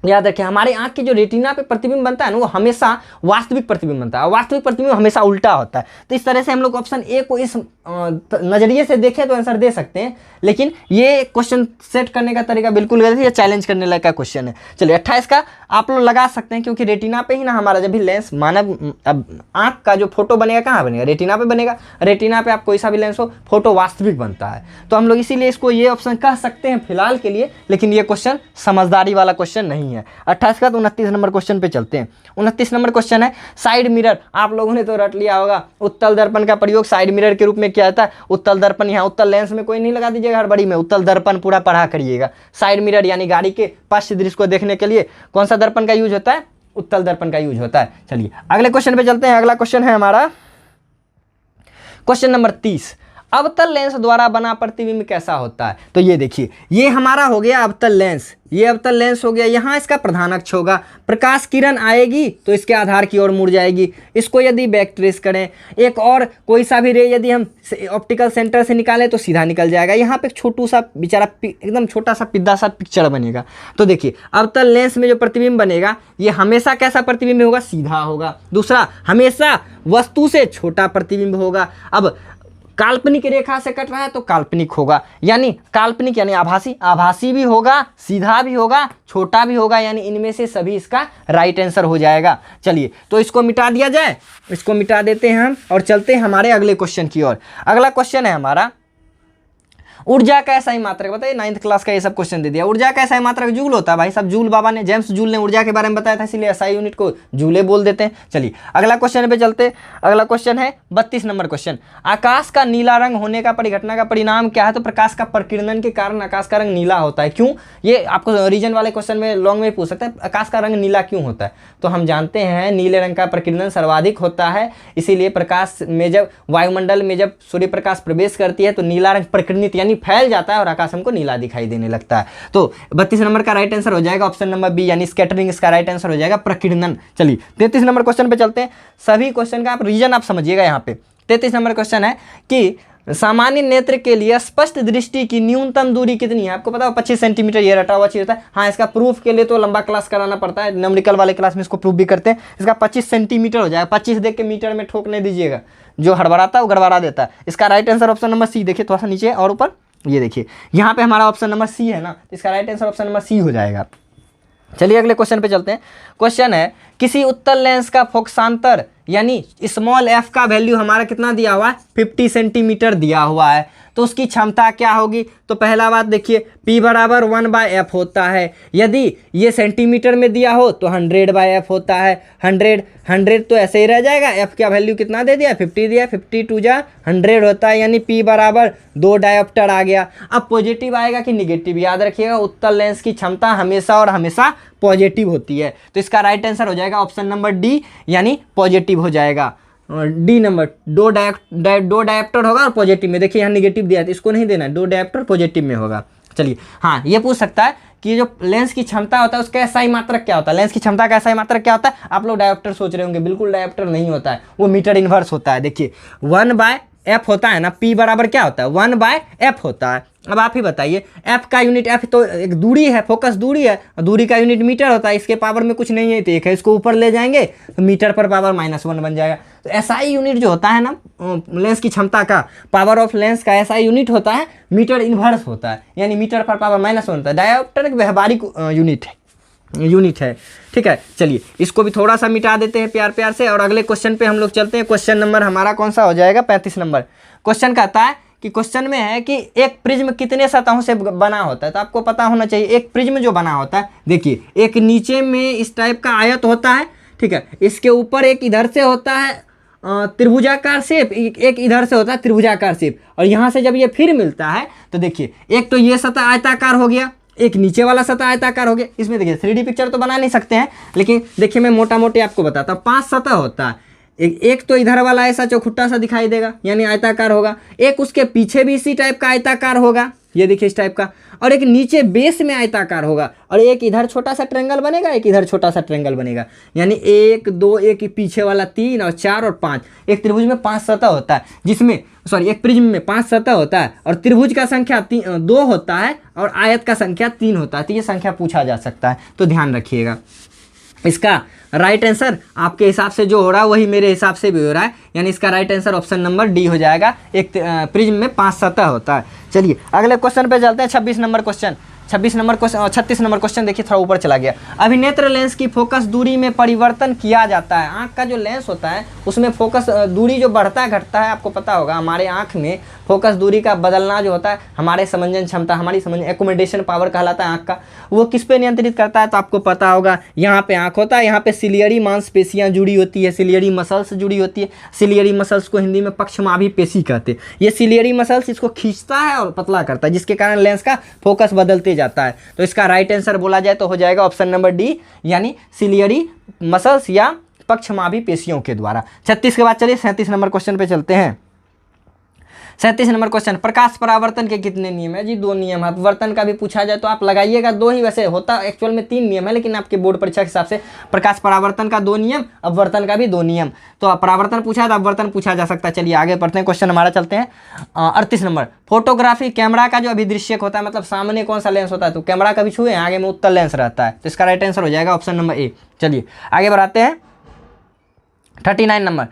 याद रखिए हमारे आंख की जो रेटिना पे प्रतिबिंब बनता है ना, वो हमेशा वास्तविक प्रतिबिंब बनता है, वास्तविक प्रतिबिंब हमेशा उल्टा होता है। तो इस तरह से हम लोग ऑप्शन ए को इस नजरिए से देखें तो आंसर दे सकते हैं, लेकिन ये क्वेश्चन सेट करने का तरीका बिल्कुल गलत है, ये चैलेंज करने लायक का क्वेश्चन है। चलिए 28 का आप लोग लगा सकते हैं, क्योंकि रेटिना पे ही ना हमारा जब भी लेंस मानव अब आँख का जो फोटो बनेगा कहाँ बनेगा? रेटिना पे बनेगा। रेटिना पे आप कोई सा भी लेंस हो, फोटो वास्तविक बनता है। तो हम लोग इसीलिए इसको ये ऑप्शन कह सकते हैं फिलहाल के लिए, लेकिन ये क्वेश्चन समझदारी वाला क्वेश्चन नहीं है। 28 का तो 29 नंबर क्वेश्चन पे चलते हैं। 29 नंबर क्वेश्चन है, साइड मिरर। आप लोगों ने तो रट लिया होगा, उत्तल दर्पण का प्रयोग साइड मिरर के रूप में किया जाता है। उत्तल दर्पण यहाँ उत्तल लेंस में कोई नहीं लगा दीजिएगा हड़बड़ी में, उत्तल दर्पण पूरा पढ़ा करिएगा। साइड मिरर यानी गाड़ी के पार्श्व दृश्य को देखने के लिए कौन सा दर्पण का यूज होता है? उत्तल दर्पण का यूज होता है। चलिए अगले क्वेश्चन पे चलते हैं। अगला क्वेश्चन है हमारा क्वेश्चन नंबर 30। अवतल लेंस द्वारा बना प्रतिबिंब कैसा होता है? तो ये देखिए, ये हमारा हो गया अवतल लेंस, ये अवतल लेंस हो गया। यहाँ इसका प्रधान अक्ष होगा, प्रकाश किरण आएगी तो इसके आधार की ओर मुड़ जाएगी। इसको यदि बैक ट्रेस करें, एक और कोई सा भी रे यदि हम ऑप्टिकल सेंटर से निकालें तो सीधा निकल जाएगा। यहाँ पे छोटू सा बेचारा एकदम छोटा सा पिद्दा सा पिक्चर बनेगा। तो देखिए अवतल लेंस में जो प्रतिबिंब बनेगा ये हमेशा कैसा प्रतिबिंब होगा? सीधा होगा। दूसरा, हमेशा वस्तु से छोटा प्रतिबिंब होगा। अब काल्पनिक रेखा से कट रहा है तो काल्पनिक होगा, यानी काल्पनिक यानी आभासी, आभासी भी होगा, सीधा भी होगा, छोटा भी होगा, यानी इनमें से सभी इसका राइट आंसर हो जाएगा। चलिए तो इसको मिटा दिया जाए, इसको मिटा देते हैं हम और चलते हैं हमारे अगले क्वेश्चन की ओर। अगला क्वेश्चन है हमारा, ऊर्जा का SI मात्रक। बताइए 9th क्लास का ये सब क्वेश्चन दे दिया। ऊर्जा का SI मात्रक जूल होता है भाई साहब, जूल बाबा ने, जेम्स जूल ने ऊर्जा के बारे में बताया था, इसीलिए SI यूनिट को जूले बोल देते हैं। चलिए अगला क्वेश्चन पे चलते। अगला क्वेश्चन है 32 नंबर क्वेश्चन। आकाश का नीला रंग होने का परिघटना का परिणाम क्या है? तो प्रकाश का प्रकीर्णन के कारण आकाश का रंग नीला होता है। क्यों? ये आपको रीजन वाले क्वेश्चन में लॉन्ग में पूछ सकता है, आकाश का रंग नीला क्यों होता है? तो हम जानते हैं नीले रंग का प्रकीर्णन सर्वाधिक होता है, इसीलिए प्रकाश में जब वायुमंडल में जब सूर्य प्रकाश प्रवेश करती है तो नीला रंग प्रकीर्णित यानी फैल जाता है और आकाश हमको नीला दिखाई देने लगता है। तो 32 नंबर का राइट आंसर हो जाएगा ऑप्शन नंबर बी, यानी स्कैटरिंग। इसका राइट आंसर हो जाएगा प्रकीर्णन। चलिए 33 नंबर क्वेश्चन पे चलते हैं। सभी क्वेश्चन का आप रीजन आप समझिएगा। यहाँ पे 33 नंबर क्वेश्चन है कि सामान्य नेत्र के लिए स्पष्ट दृष्टि की न्यूनतम दूरी कितनी है? आपको पता है 25 सेंटीमीटर, ये रटा हुआ चीज होता है। हाँ, इसका प्रूफ के लिए तो लंबा क्लास कराना पड़ता है, न्यूमेरिकल वाले क्लास में इसको प्रूफ भी करते हैं। इसका 25 सेंटीमीटर हो जाएगा। 25 देख के मीटर में ठोक नहीं दीजिएगा, जो हड़बड़ाता है वो गड़बड़ा देता है। इसका right answer option number C. देखिए थोड़ा सा नीचे और ऊपर, ये देखिए यहाँ पे हमारा ऑप्शन नंबर सी है ना, तो इसका right answer option number C हो जाएगा। चलिए अगले क्वेश्चन पे चलते हैं। क्वेश्चन है किसी उत्तल लेंस का फोकसांतर यानी स्मॉल एफ का वैल्यू हमारा कितना दिया हुआ है, 50 सेंटीमीटर दिया हुआ है, तो उसकी क्षमता क्या होगी। तो पहला बात देखिए P बराबर 1/f होता है, यदि ये सेंटीमीटर में दिया हो तो 100/f होता है। 100 तो ऐसे ही रह जाएगा, f का वैल्यू कितना दे दिया, 50 दिया, 50 2 जा 100 होता है, यानी P बराबर 2 डायोप्टर आ गया। अब पॉजिटिव आएगा कि निगेटिव, याद रखिएगा उत्तल लेंस की क्षमता हमेशा और हमेशा पॉजिटिव होती है, तो इसका राइट आंसर हो जाएगा ऑप्शन नंबर डी, यानी पॉजिटिव हो जाएगा। डी नंबर, दो डायोप्टर होगा और पॉजिटिव में, देखिए यहाँ निगेटिव दिया है तो इसको नहीं देना है, 2 डायोप्टर पॉजिटिव में होगा। चलिए हाँ, ये पूछ सकता है कि जो लेंस की क्षमता होता है उसका एसआई मात्रक क्या होता है, लेंस की क्षमता का एसआई मात्रक क्या होता है। आप लोग डायोप्टर सोच रहे होंगे, बिल्कुल डायोप्टर नहीं होता है, वो मीटर इनवर्स होता है। देखिए 1/f होता है ना, P बराबर क्या होता है, 1/f होता है। अब आप ही बताइए, f का यूनिट, f तो एक दूरी है, फोकस दूरी है, दूरी का यूनिट मीटर होता है, इसके पावर में कुछ नहीं है तो एक है, इसको ऊपर ले जाएंगे तो मीटर पर पावर -1 बन जाएगा। तो एसआई यूनिट जो होता है ना लेंस की क्षमता का, पावर ऑफ लेंस का एसआई यूनिट होता है मीटर इनवर्स होता है, यानी मीटर पर पावर -1 होता है। डायोप्टर एक व्यवहारिक यूनिट है, ठीक है। चलिए इसको भी थोड़ा सा मिटा देते हैं प्यार प्यार से और अगले क्वेश्चन पे हम लोग चलते हैं। क्वेश्चन नंबर हमारा कौन सा हो जाएगा, 35 नंबर। क्वेश्चन कहता है कि क्वेश्चन में है कि एक प्रिज्म कितने सतहों से बना होता है, तो आपको पता होना चाहिए एक प्रिज्म जो बना होता है, देखिए एक नीचे में इस टाइप का आयत होता है, ठीक है, इसके ऊपर एक इधर से होता है त्रिभुजाकार शेप, एक इधर से होता है त्रिभुजाकार शेप, और यहाँ से जब ये फिर मिलता है तो देखिए एक तो ये सतह आयताकार हो गया, एक नीचे वाला सतह आयताकार हो गया। इसमें देखिए 3D पिक्चर तो बना नहीं सकते हैं, लेकिन देखिए मैं मोटा मोटी आपको बताता हूँ। 5 सतह होता है, एक तो इधर वाला ऐसा चौखुट्टा सा दिखाई देगा यानी आयताकार होगा, एक उसके पीछे भी इसी टाइप का आयताकार होगा, ये देखिए इस टाइप का, और एक नीचे बेस में आयताकार होगा, और एक इधर छोटा सा ट्रायंगल बनेगा, एक इधर छोटा सा ट्रायंगल बनेगा, यानी 1 2, एक पीछे वाला 3 और 4 और 5। एक त्रिभुज में 5 सतह होता है, जिसमें एक प्रिज्म में 5 सतह होता है, और त्रिभुज का संख्या 2 होता है और आयत का संख्या 3 होता है, तो ये संख्या पूछा जा सकता है, तो ध्यान रखिएगा। इसका राइट आंसर आपके हिसाब से जो हो रहा है वही मेरे हिसाब से भी हो रहा है, यानी इसका right answer option number D हो जाएगा। एक प्रिज्म में 5 सतह होता है। चलिए अगले क्वेश्चन पे चलते हैं, 36 नंबर क्वेश्चन। 36 नंबर क्वेश्चन देखिए, थोड़ा ऊपर चला गया। अभिनेत्र लेंस की फोकस दूरी में परिवर्तन किया जाता है। आंख का जो लेंस होता है उसमें फोकस दूरी जो बढ़ता घटता है, आपको पता होगा हमारे आंख में फोकस दूरी का बदलना जो होता है, हमारे समंजन क्षमता, हमारी एकोमोडेशन पावर कहलाता है आंख का, वो किस पे नियंत्रित करता है, तो आपको पता होगा यहाँ पे आंख होता है, यहाँ पे सिलियरी मांसपेशियाँ जुड़ी होती है, सिलियरी मसल्स जुड़ी होती है। सिलियरी मसल्स को हिंदी में पक्षमाभी पेशी कहते हैं। ये सिलियरी मसल्स इसको खींचता है और पतला करता है, जिसके कारण लेंस का फोकस बदलते जाता है। तो इसका राइट आंसर बोला जाए तो हो जाएगा ऑप्शन नंबर डी, यानी सिलियरी मसल्स या पक्षमाभी पेशियों के द्वारा। 36 के बाद चलिए 37 नंबर क्वेश्चन पे चलते हैं। 37 नंबर क्वेश्चन, प्रकाश परावर्तन के कितने नियम है जी, 2 नियम है। अपवर्तन का भी पूछा जाए तो आप लगाइएगा 2 ही, वैसे होता एक्चुअल में 3 नियम है, लेकिन आपके बोर्ड परीक्षा के हिसाब से प्रकाश परावर्तन का 2 नियम, अपवर्तन का भी 2 नियम। तो परावर्तन पूछा है तो अपवर्तन पूछा जा सकता है। चलिए आगे बढ़ते हैं, क्वेश्चन हमारा चलते हैं 38 नंबर। फोटोग्राफी कैमरा का जो अभिदृश्यक होता है, मतलब सामने कौन सा लेंस होता है, तो कैमरा कभी छुए, आगे में उत्तल लेंस रहता है, तो इसका राइट आंसर हो जाएगा ऑप्शन नंबर ए। चलिए आगे बढ़ाते हैं 39 नंबर।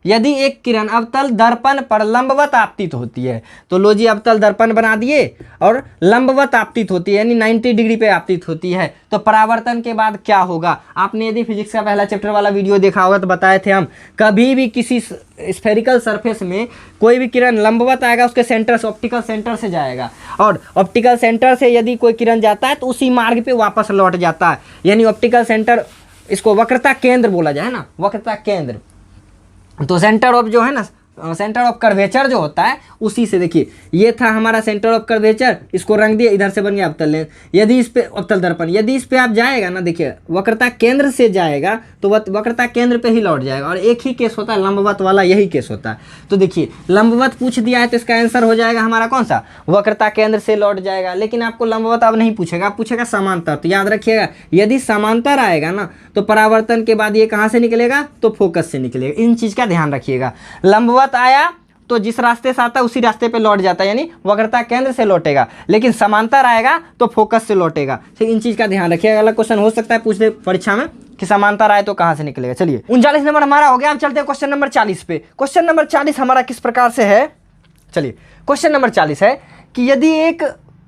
यदि एक किरण अवतल दर्पण पर लंबवत आपतित होती है, तो लो जी अवतल दर्पण बना दिए और लंबवत आपतित होती है, यानी 90 डिग्री पे आपतित होती है, तो परावर्तन के बाद क्या होगा। आपने यदि फिजिक्स का पहला चैप्टर वाला वीडियो देखा होगा तो बताए थे हम, कभी भी किसी स्फेरिकल सरफेस में कोई भी किरण लंबवत आएगा, उसके सेंटर से, ऑप्टिकल सेंटर से जाएगा, और ऑप्टिकल सेंटर से यदि कोई किरण जाता है तो उसी मार्ग पे वापस लौट जाता है, यानी ऑप्टिकल सेंटर, इसको वक्रता केंद्र बोला जाए ना, वक्रता केंद्र। तो सेंटर ऑफ जो है ना, सेंटर ऑफ कर्वेचर जो होता है, उसी से देखिए ये था हमारा सेंटर ऑफ कर्वेचर, इसको रंग दिया, इधर से बन गया अवतल लेंस। यदि इस पे अवतल दर्पण, यदि इस पे आप जाएगा ना, देखिए वक्रता केंद्र से जाएगा तो वक्रता केंद्र पे ही लौट जाएगा, और एक ही केस होता है लंबवत वाला, यही केस होता है। तो देखिए लंबवत पूछ दिया है तो इसका आंसर हो जाएगा हमारा कौन सा, वक्रता केंद्र से लौट जाएगा। लेकिन आपको लंबवत अब नहीं पूछेगा, आप पूछेगा समांतर। तो याद रखिएगा यदि समांतर आएगा ना तो परावर्तन के बाद ये कहाँ से निकलेगा, तो फोकस से निकलेगा। इन चीज़ का ध्यान रखिएगा। लंबवत आया तो जिस रास्ते से आता है उसी रास्ते पे लौट जाता है, यानी वक्रता केंद्र से लौटेगा, लेकिन समांतर आएगा तो फोकस से लौटेगा। ठीक, इन चीज़ का ध्यान रखिएगा। अगला क्वेश्चन हो सकता है पूछ दे परीक्षा में कि समांतर आए तो कहाँ से निकलेगा। चलिए 39 नंबर हमारा हो गया। अब चलते हैं क्वेश्चन नंबर 40 पे। क्वेश्चन नंबर 40 हमारा किस प्रकार से है, चलिए क्वेश्चन नंबर 40 है कि यदि एक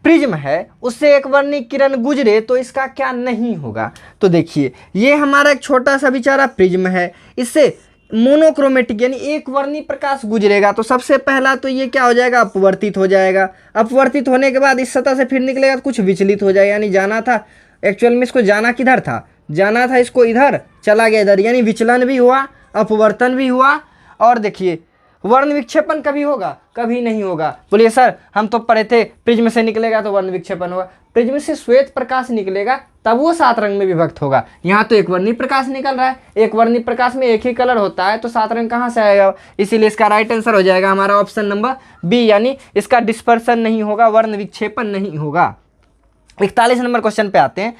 प्रिज्म है उससे एक वर्णी किरण गुजरे तो इसका क्या नहीं होगा। तो देखिए ये हमारा एक छोटा सा बेचारा प्रिज्म है, इससे मोनोक्रोमेटिक यानी एक वर्णी प्रकाश गुजरेगा तो सबसे पहला तो ये क्या हो जाएगा, अपवर्तित हो जाएगा। अपवर्तित होने के बाद इस सतह से फिर निकलेगा तो कुछ विचलित हो जाएगा, यानी जाना था एक्चुअल में इसको जाना किधर था, जाना था इसको इधर, चला गया इधर, यानी विचलन भी हुआ, अपवर्तन भी हुआ। और देखिए वर्ण विक्षेपण कभी होगा, कभी नहीं होगा। बोलिए सर हम तो पढ़े थे प्रिज्म से निकलेगा तो वर्ण विक्षेपण होगा, प्रिज्म से श्वेत प्रकाश निकलेगा तब वो 7 रंग में विभक्त होगा। यहाँ तो एक वर्णी प्रकाश निकल रहा है, एक वर्णी प्रकाश में एक ही कलर होता है तो 7 रंग कहाँ से आएगा, इसीलिए इसका राइट आंसर हो जाएगा हमारा ऑप्शन नंबर बी, यानी इसका डिस्पर्सन नहीं होगा, वर्ण विक्षेपण नहीं होगा। 41 नंबर क्वेश्चन पे आते हैं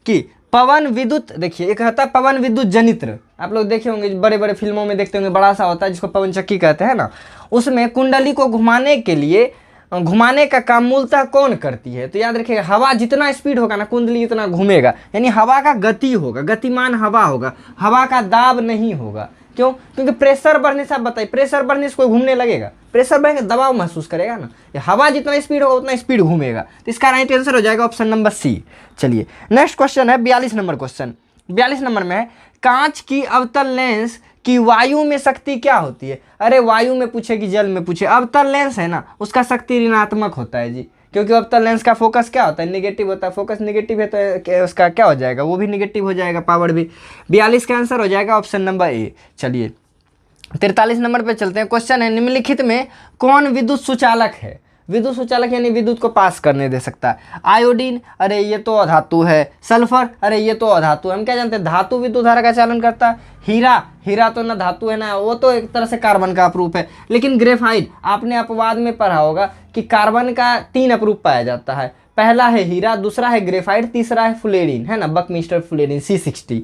कि पवन विद्युत, देखिए एक होता है पवन विद्युत जनित्र, आप लोग देखे होंगे बड़े बड़े फिल्मों में देखते होंगे, बड़ा सा होता है जिसको पवन चक्की कहते हैं ना, उसमें कुंडली को घुमाने के लिए घुमाने का काम मूलतः कौन करती है। तो याद रखिएगा हवा जितना स्पीड होगा ना कुंडली उतना घूमेगा, यानी हवा का गति होगा, गतिमान हवा होगा, हवा का दाब नहीं होगा। क्यों, क्योंकि प्रेशर बढ़ने से, आप बताइए प्रेशर बढ़ने से कोई घूमने लगेगा, प्रेशर बढ़ेगा दबाव महसूस करेगा ना, हवा जितना स्पीड होगा उतना स्पीड घूमेगा। तो इसका राइट आंसर हो जाएगा ऑप्शन नंबर सी। चलिए नेक्स्ट क्वेश्चन है 42 नंबर क्वेश्चन। 42 नंबर में है कांच की अवतल लेंस की वायु में शक्ति क्या होती है। अरे वायु में पूछे कि जल में पूछे, अवतल लेंस है ना उसका शक्ति ऋणात्मक होता है जी, क्योंकि अवतल लेंस का फोकस क्या होता है, नेगेटिव होता है, फोकस नेगेटिव है तो उसका क्या हो जाएगा, वो भी नेगेटिव हो जाएगा, पावर भी। 42 का आंसर हो जाएगा ऑप्शन नंबर ए। चलिए 43 नंबर पे चलते हैं। क्वेश्चन है निम्नलिखित में कौन विद्युत सुचालक है। विद्युत सुचालक यानी विद्युत को पास करने दे सकता है। आयोडीन, अरे ये तो अधातु है। सल्फर, अरे ये तो अधातु है। हम क्या जानते हैं धातु विद्युत धारा का चालन करता है। हीरा, हीरा तो ना धातु है ना, वो तो एक तरह से कार्बन का अपरूप है। लेकिन ग्रेफाइट, आपने अपवाद में पढ़ा होगा कि कार्बन का 3 अपरूप पाया जाता है, पहला है हीरा, दूसरा है ग्रेफाइट, तीसरा है फुलेरिन, है ना, बकमिस्टर फुलेरिन C60।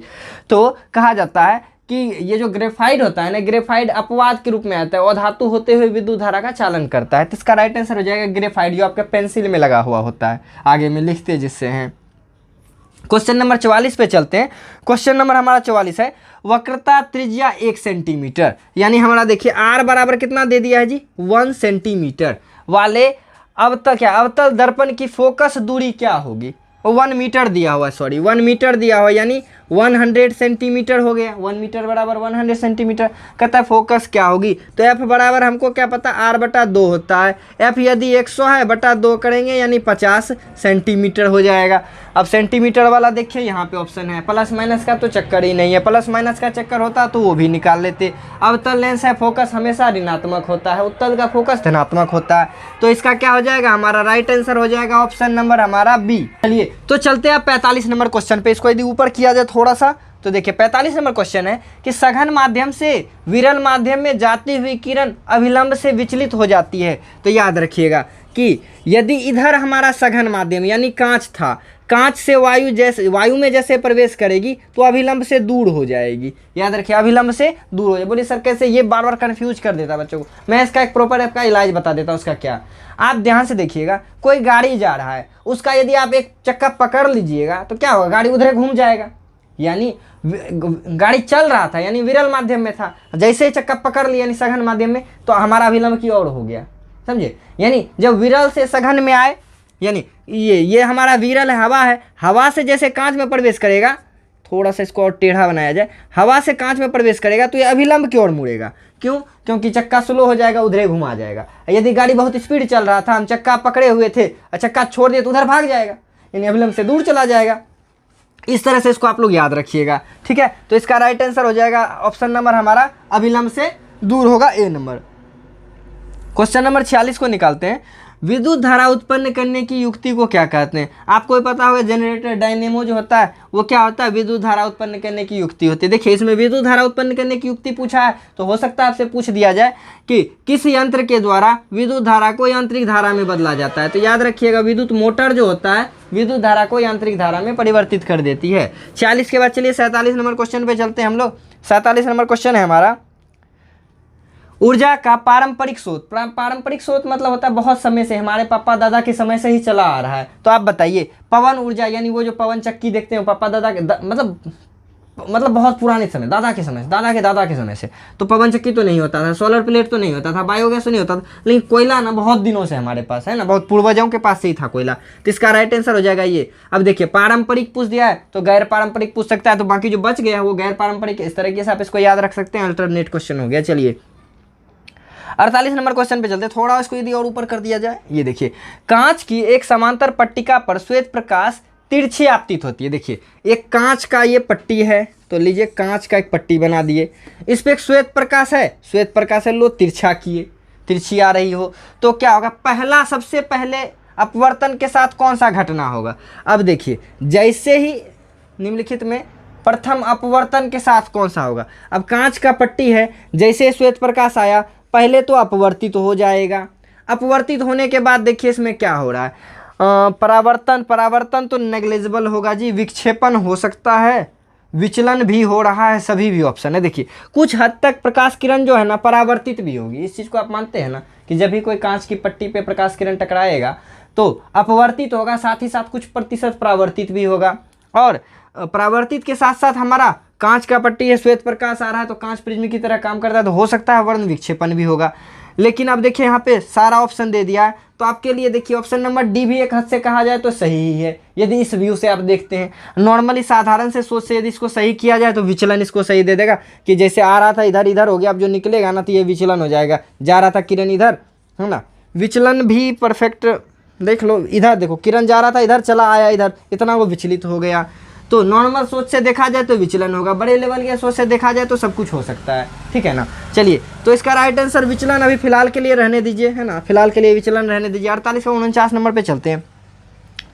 तो कहा जाता है कि ये जो ग्रेफाइट होता है ना, ग्रेफाइट अपवाद के रूप में आता है, अधातु होते हुए विद्युत धारा का चालन करता है। तो इसका राइट आंसर हो जाएगा ग्रेफाइट, जो आपके पेंसिल में लगा हुआ होता है, आगे में लिखते जिससे हैं। क्वेश्चन नंबर 44 पे चलते हैं। क्वेश्चन नंबर हमारा 44 है वक्रता त्रिज्या 1 सेंटीमीटर, यानी हमारा देखिए R बराबर कितना दे दिया है जी 1 सेंटीमीटर वाले अवतल, क्या अवतल दर्पण की फोकस दूरी क्या होगी, 1 मीटर दिया हुआ है, सॉरी 1 मीटर दिया हुआ, यानी 100 सेंटीमीटर हो गया। 1 मीटर बराबर 100 सेंटीमीटर। कहता है फोकस क्या होगी, तो F बराबर हमको क्या पता R/2 होता है। F यदि 100 है बटा 2 करेंगे यानी 50 सेंटीमीटर हो जाएगा। अब सेंटीमीटर वाला देखिए यहाँ पे ऑप्शन है, प्लस माइनस का तो चक्कर ही नहीं है, प्लस माइनस का चक्कर होता तो वो भी निकाल लेते। अवतल लेंस है, फोकस हमेशा ऋणात्मक होता है, उत्तल का फोकस धनात्मक होता है। तो इसका क्या हो जाएगा, हमारा राइट आंसर हो जाएगा ऑप्शन नंबर हमारा बी। चलिए तो चलते हैं 45 नंबर क्वेश्चन पे। इसको यदि ऊपर किया जाए थोड़ा सा तो देखिए 45 नंबर क्वेश्चन है कि सघन माध्यम से विरल माध्यम में जाती हुई किरण अभिलंब से विचलित हो जाती है। तो याद रखिएगा कि यदि इधर हमारा सघन माध्यम यानी कांच था, कांच से वायु में जैसे प्रवेश करेगी तो अभिलंब से दूर हो जाएगी। याद रखिए अभिलंब से दूर हो जाए। बोलिए सर कैसे, ये बार बार कंफ्यूज कर देता बच्चों को। मैं इसका एक प्रॉपर आपका इलाज बता देता हूँ। उसका क्या, आप ध्यान से देखिएगा, कोई गाड़ी जा रहा है, उसका यदि आप एक चक्का पकड़ लीजिएगा तो क्या होगा, गाड़ी उधर घूम जाएगा। यानी गाड़ी चल रहा था यानी विरल माध्यम में था, जैसे ही चक्का पकड़ लिया यानी सघन माध्यम में, तो हमारा अभिलंब की ओर हो गया, समझे। यानी जब विरल से सघन में आए, यानी ये हमारा विरल है, हवा है, हवा से जैसे कांच में प्रवेश करेगा, थोड़ा सा इसको और टेढ़ा बनाया जाए, हवा से कांच में प्रवेश करेगा तो ये अभिलंब की ओर मुड़ेगा। क्यों, क्योंकि चक्का स्लो हो जाएगा, उधरे घुमा जाएगा। यदि गाड़ी बहुत स्पीड चल रहा था, हम चक्का पकड़े हुए थे और चक्का छोड़ दिए तो उधर भाग जाएगा, यानी अभिलंब से दूर चला जाएगा। इस तरह से इसको आप लोग याद रखिएगा, ठीक है। तो इसका राइट आंसर हो जाएगा ऑप्शन नंबर हमारा अभिलंब से दूर होगा, ए नंबर। क्वेश्चन नंबर 46 को निकालते हैं। विद्युत धारा उत्पन्न करने की युक्ति को क्या कहते हैं। आपको पता होगा जनरेटर डायनेमो जो होता है वो क्या होता है, विद्युत धारा उत्पन्न करने की युक्ति होती है। देखिए इसमें विद्युत धारा उत्पन्न करने की युक्ति पूछा है, तो हो सकता है आपसे पूछ दिया जाए कि किस यंत्र के द्वारा विद्युत धारा को यांत्रिक धारा में बदला जाता है। तो याद रखिएगा विद्युत मोटर जो होता है विद्युत धारा को यांत्रिक धारा में परिवर्तित कर देती है। 46 के बाद चलिए 47 नंबर क्वेश्चन पे चलते हैं हम लोग। 47 नंबर क्वेश्चन है हमारा, ऊर्जा का पारंपरिक स्रोत। पारंपरिक स्रोत मतलब होता है बहुत समय से, हमारे पापा दादा के समय से ही चला आ रहा है। तो आप बताइए पवन ऊर्जा, यानी वो जो पवन चक्की देखते हैं पापा दादा के मतलब मतलब बहुत पुराने समय, दादा के समय से, दादा के दादा के समय से। तो पवन चक्की तो नहीं होता था, सोलर प्लेट तो नहीं होता था, बायोगैस तो नहीं होता था, लेकिन कोयला ना बहुत दिनों से हमारे पास है ना, बहुत पूर्वजों के पास से ही था कोयला। तो इसका राइट आंसर हो जाएगा ये। अब देखिए पारंपरिक पूछ दिया है तो गैर पारंपरिक पूछ सकता है, तो बाकी जो बच गया है वो गैर पारंपरिक। इस तरीके से आप इसको याद रख सकते हैं, अल्टरनेट क्वेश्चन हो गया। चलिए 48 नंबर क्वेश्चन पे चलते हैं, थोड़ा इसको यदि और ऊपर कर दिया जाए। ये देखिए, कांच की एक समांतर पट्टिका पर श्वेत प्रकाश तिरछी आपतित होती है। देखिए एक कांच का ये पट्टी है, तो लीजिए कांच का एक पट्टी बना दिए, इस पे एक श्वेत प्रकाश है, श्वेत प्रकाश है, लो तिरछा किए, तिरछी आ रही हो तो क्या होगा, पहला सबसे पहले अपवर्तन के साथ कौन सा घटना होगा। अब देखिए जैसे ही निम्नलिखित में प्रथम अपवर्तन के साथ कौन सा होगा। अब कांच का पट्टी है, जैसे श्वेत प्रकाश आया पहले तो अपवर्तित हो जाएगा, अपवर्तित होने के बाद देखिए इसमें क्या हो रहा है, परावर्तन, परावर्तन तो नेग्लिजिबल होगा जी, विक्षेपण हो सकता है, विचलन भी हो रहा है, सभी भी ऑप्शन है। देखिए कुछ हद तक प्रकाश किरण जो है ना परावर्तित भी होगी, इस चीज़ को आप मानते हैं ना कि जब भी कोई कांच की पट्टी पे प्रकाश किरण टकराएगा तो अपवर्तित होगा, साथ ही साथ कुछ प्रतिशत परावर्तित भी होगा। और परावर्तित के साथ साथ हमारा कांच का पट्टी है, श्वेत प्रकाश आ रहा है तो कांच प्रिज्म की तरह काम करता है, तो हो सकता है वर्ण विक्षेपण भी होगा। लेकिन अब देखिए यहाँ पे सारा ऑप्शन दे दिया है, तो आपके लिए देखिए ऑप्शन नंबर डी भी एक हद से कहा जाए तो सही ही है, यदि इस व्यू से आप देखते हैं। नॉर्मली साधारण से सोच से यदि इसको सही किया जाए तो विचलन इसको सही दे देगा, कि जैसे आ रहा था इधर इधर हो गया, अब जो निकलेगा ना तो ये विचलन हो जाएगा, जा रहा था किरण इधर है ना, विचलन भी परफेक्ट देख लो, इधर देखो किरण जा रहा था इधर चला आया इधर, इतना वो विचलित हो गया। तो नॉर्मल सोच से देखा जाए तो विचलन होगा, बड़े लेवल के सोच से देखा जाए तो सब कुछ हो सकता है, ठीक है ना। चलिए तो इसका राइट आंसर विचलन अभी फिलहाल के लिए रहने दीजिए, है ना, फिलहाल के लिए विचलन रहने दीजिए। 48 और 49 नंबर पे चलते हैं।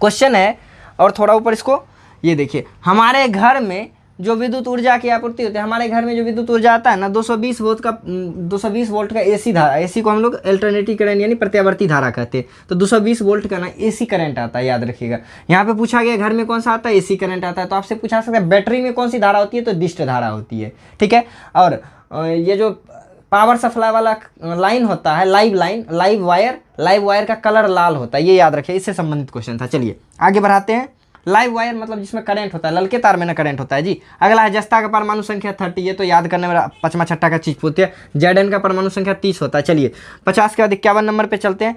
क्वेश्चन है और थोड़ा ऊपर इसको, ये देखिए, हमारे घर में जो विद्युत ऊर्जा की आपूर्ति होती है, हमारे घर में जो विद्युत ऊर्जा आता है ना 220 वोल्ट का एसी धारा, एसी को हम लोग अल्टरनेटिव करंट यानी प्रत्यावर्ती धारा कहते हैं, तो 220 वोल्ट का ना एसी करंट आता है, याद रखिएगा। यहाँ पे पूछा गया घर में कौन सा आता है, एसी करंट आता है, तो आपसे पूछा सकता है बैटरी में कौन सी धारा होती है, तो दिष्ट धारा होती है, ठीक है। और ये जो पावर सप्लाई वाला लाइन होता है, लाइव वायर का कलर लाल होता है, ये याद रखिए, इससे संबंधित क्वेश्चन था। चलिए आगे बढ़ाते हैं। लाइव वायर मतलब जिसमें करंट होता है, ललके तार में ना करंट होता है जी। अगला है जस्ता का परमाणु संख्या 30, ये तो याद करने में पचमा छट्टा का चीज पूछते हैं। जेडन का परमाणु संख्या 30 होता है। चलिए 50 के बाद 51 नंबर पे चलते हैं।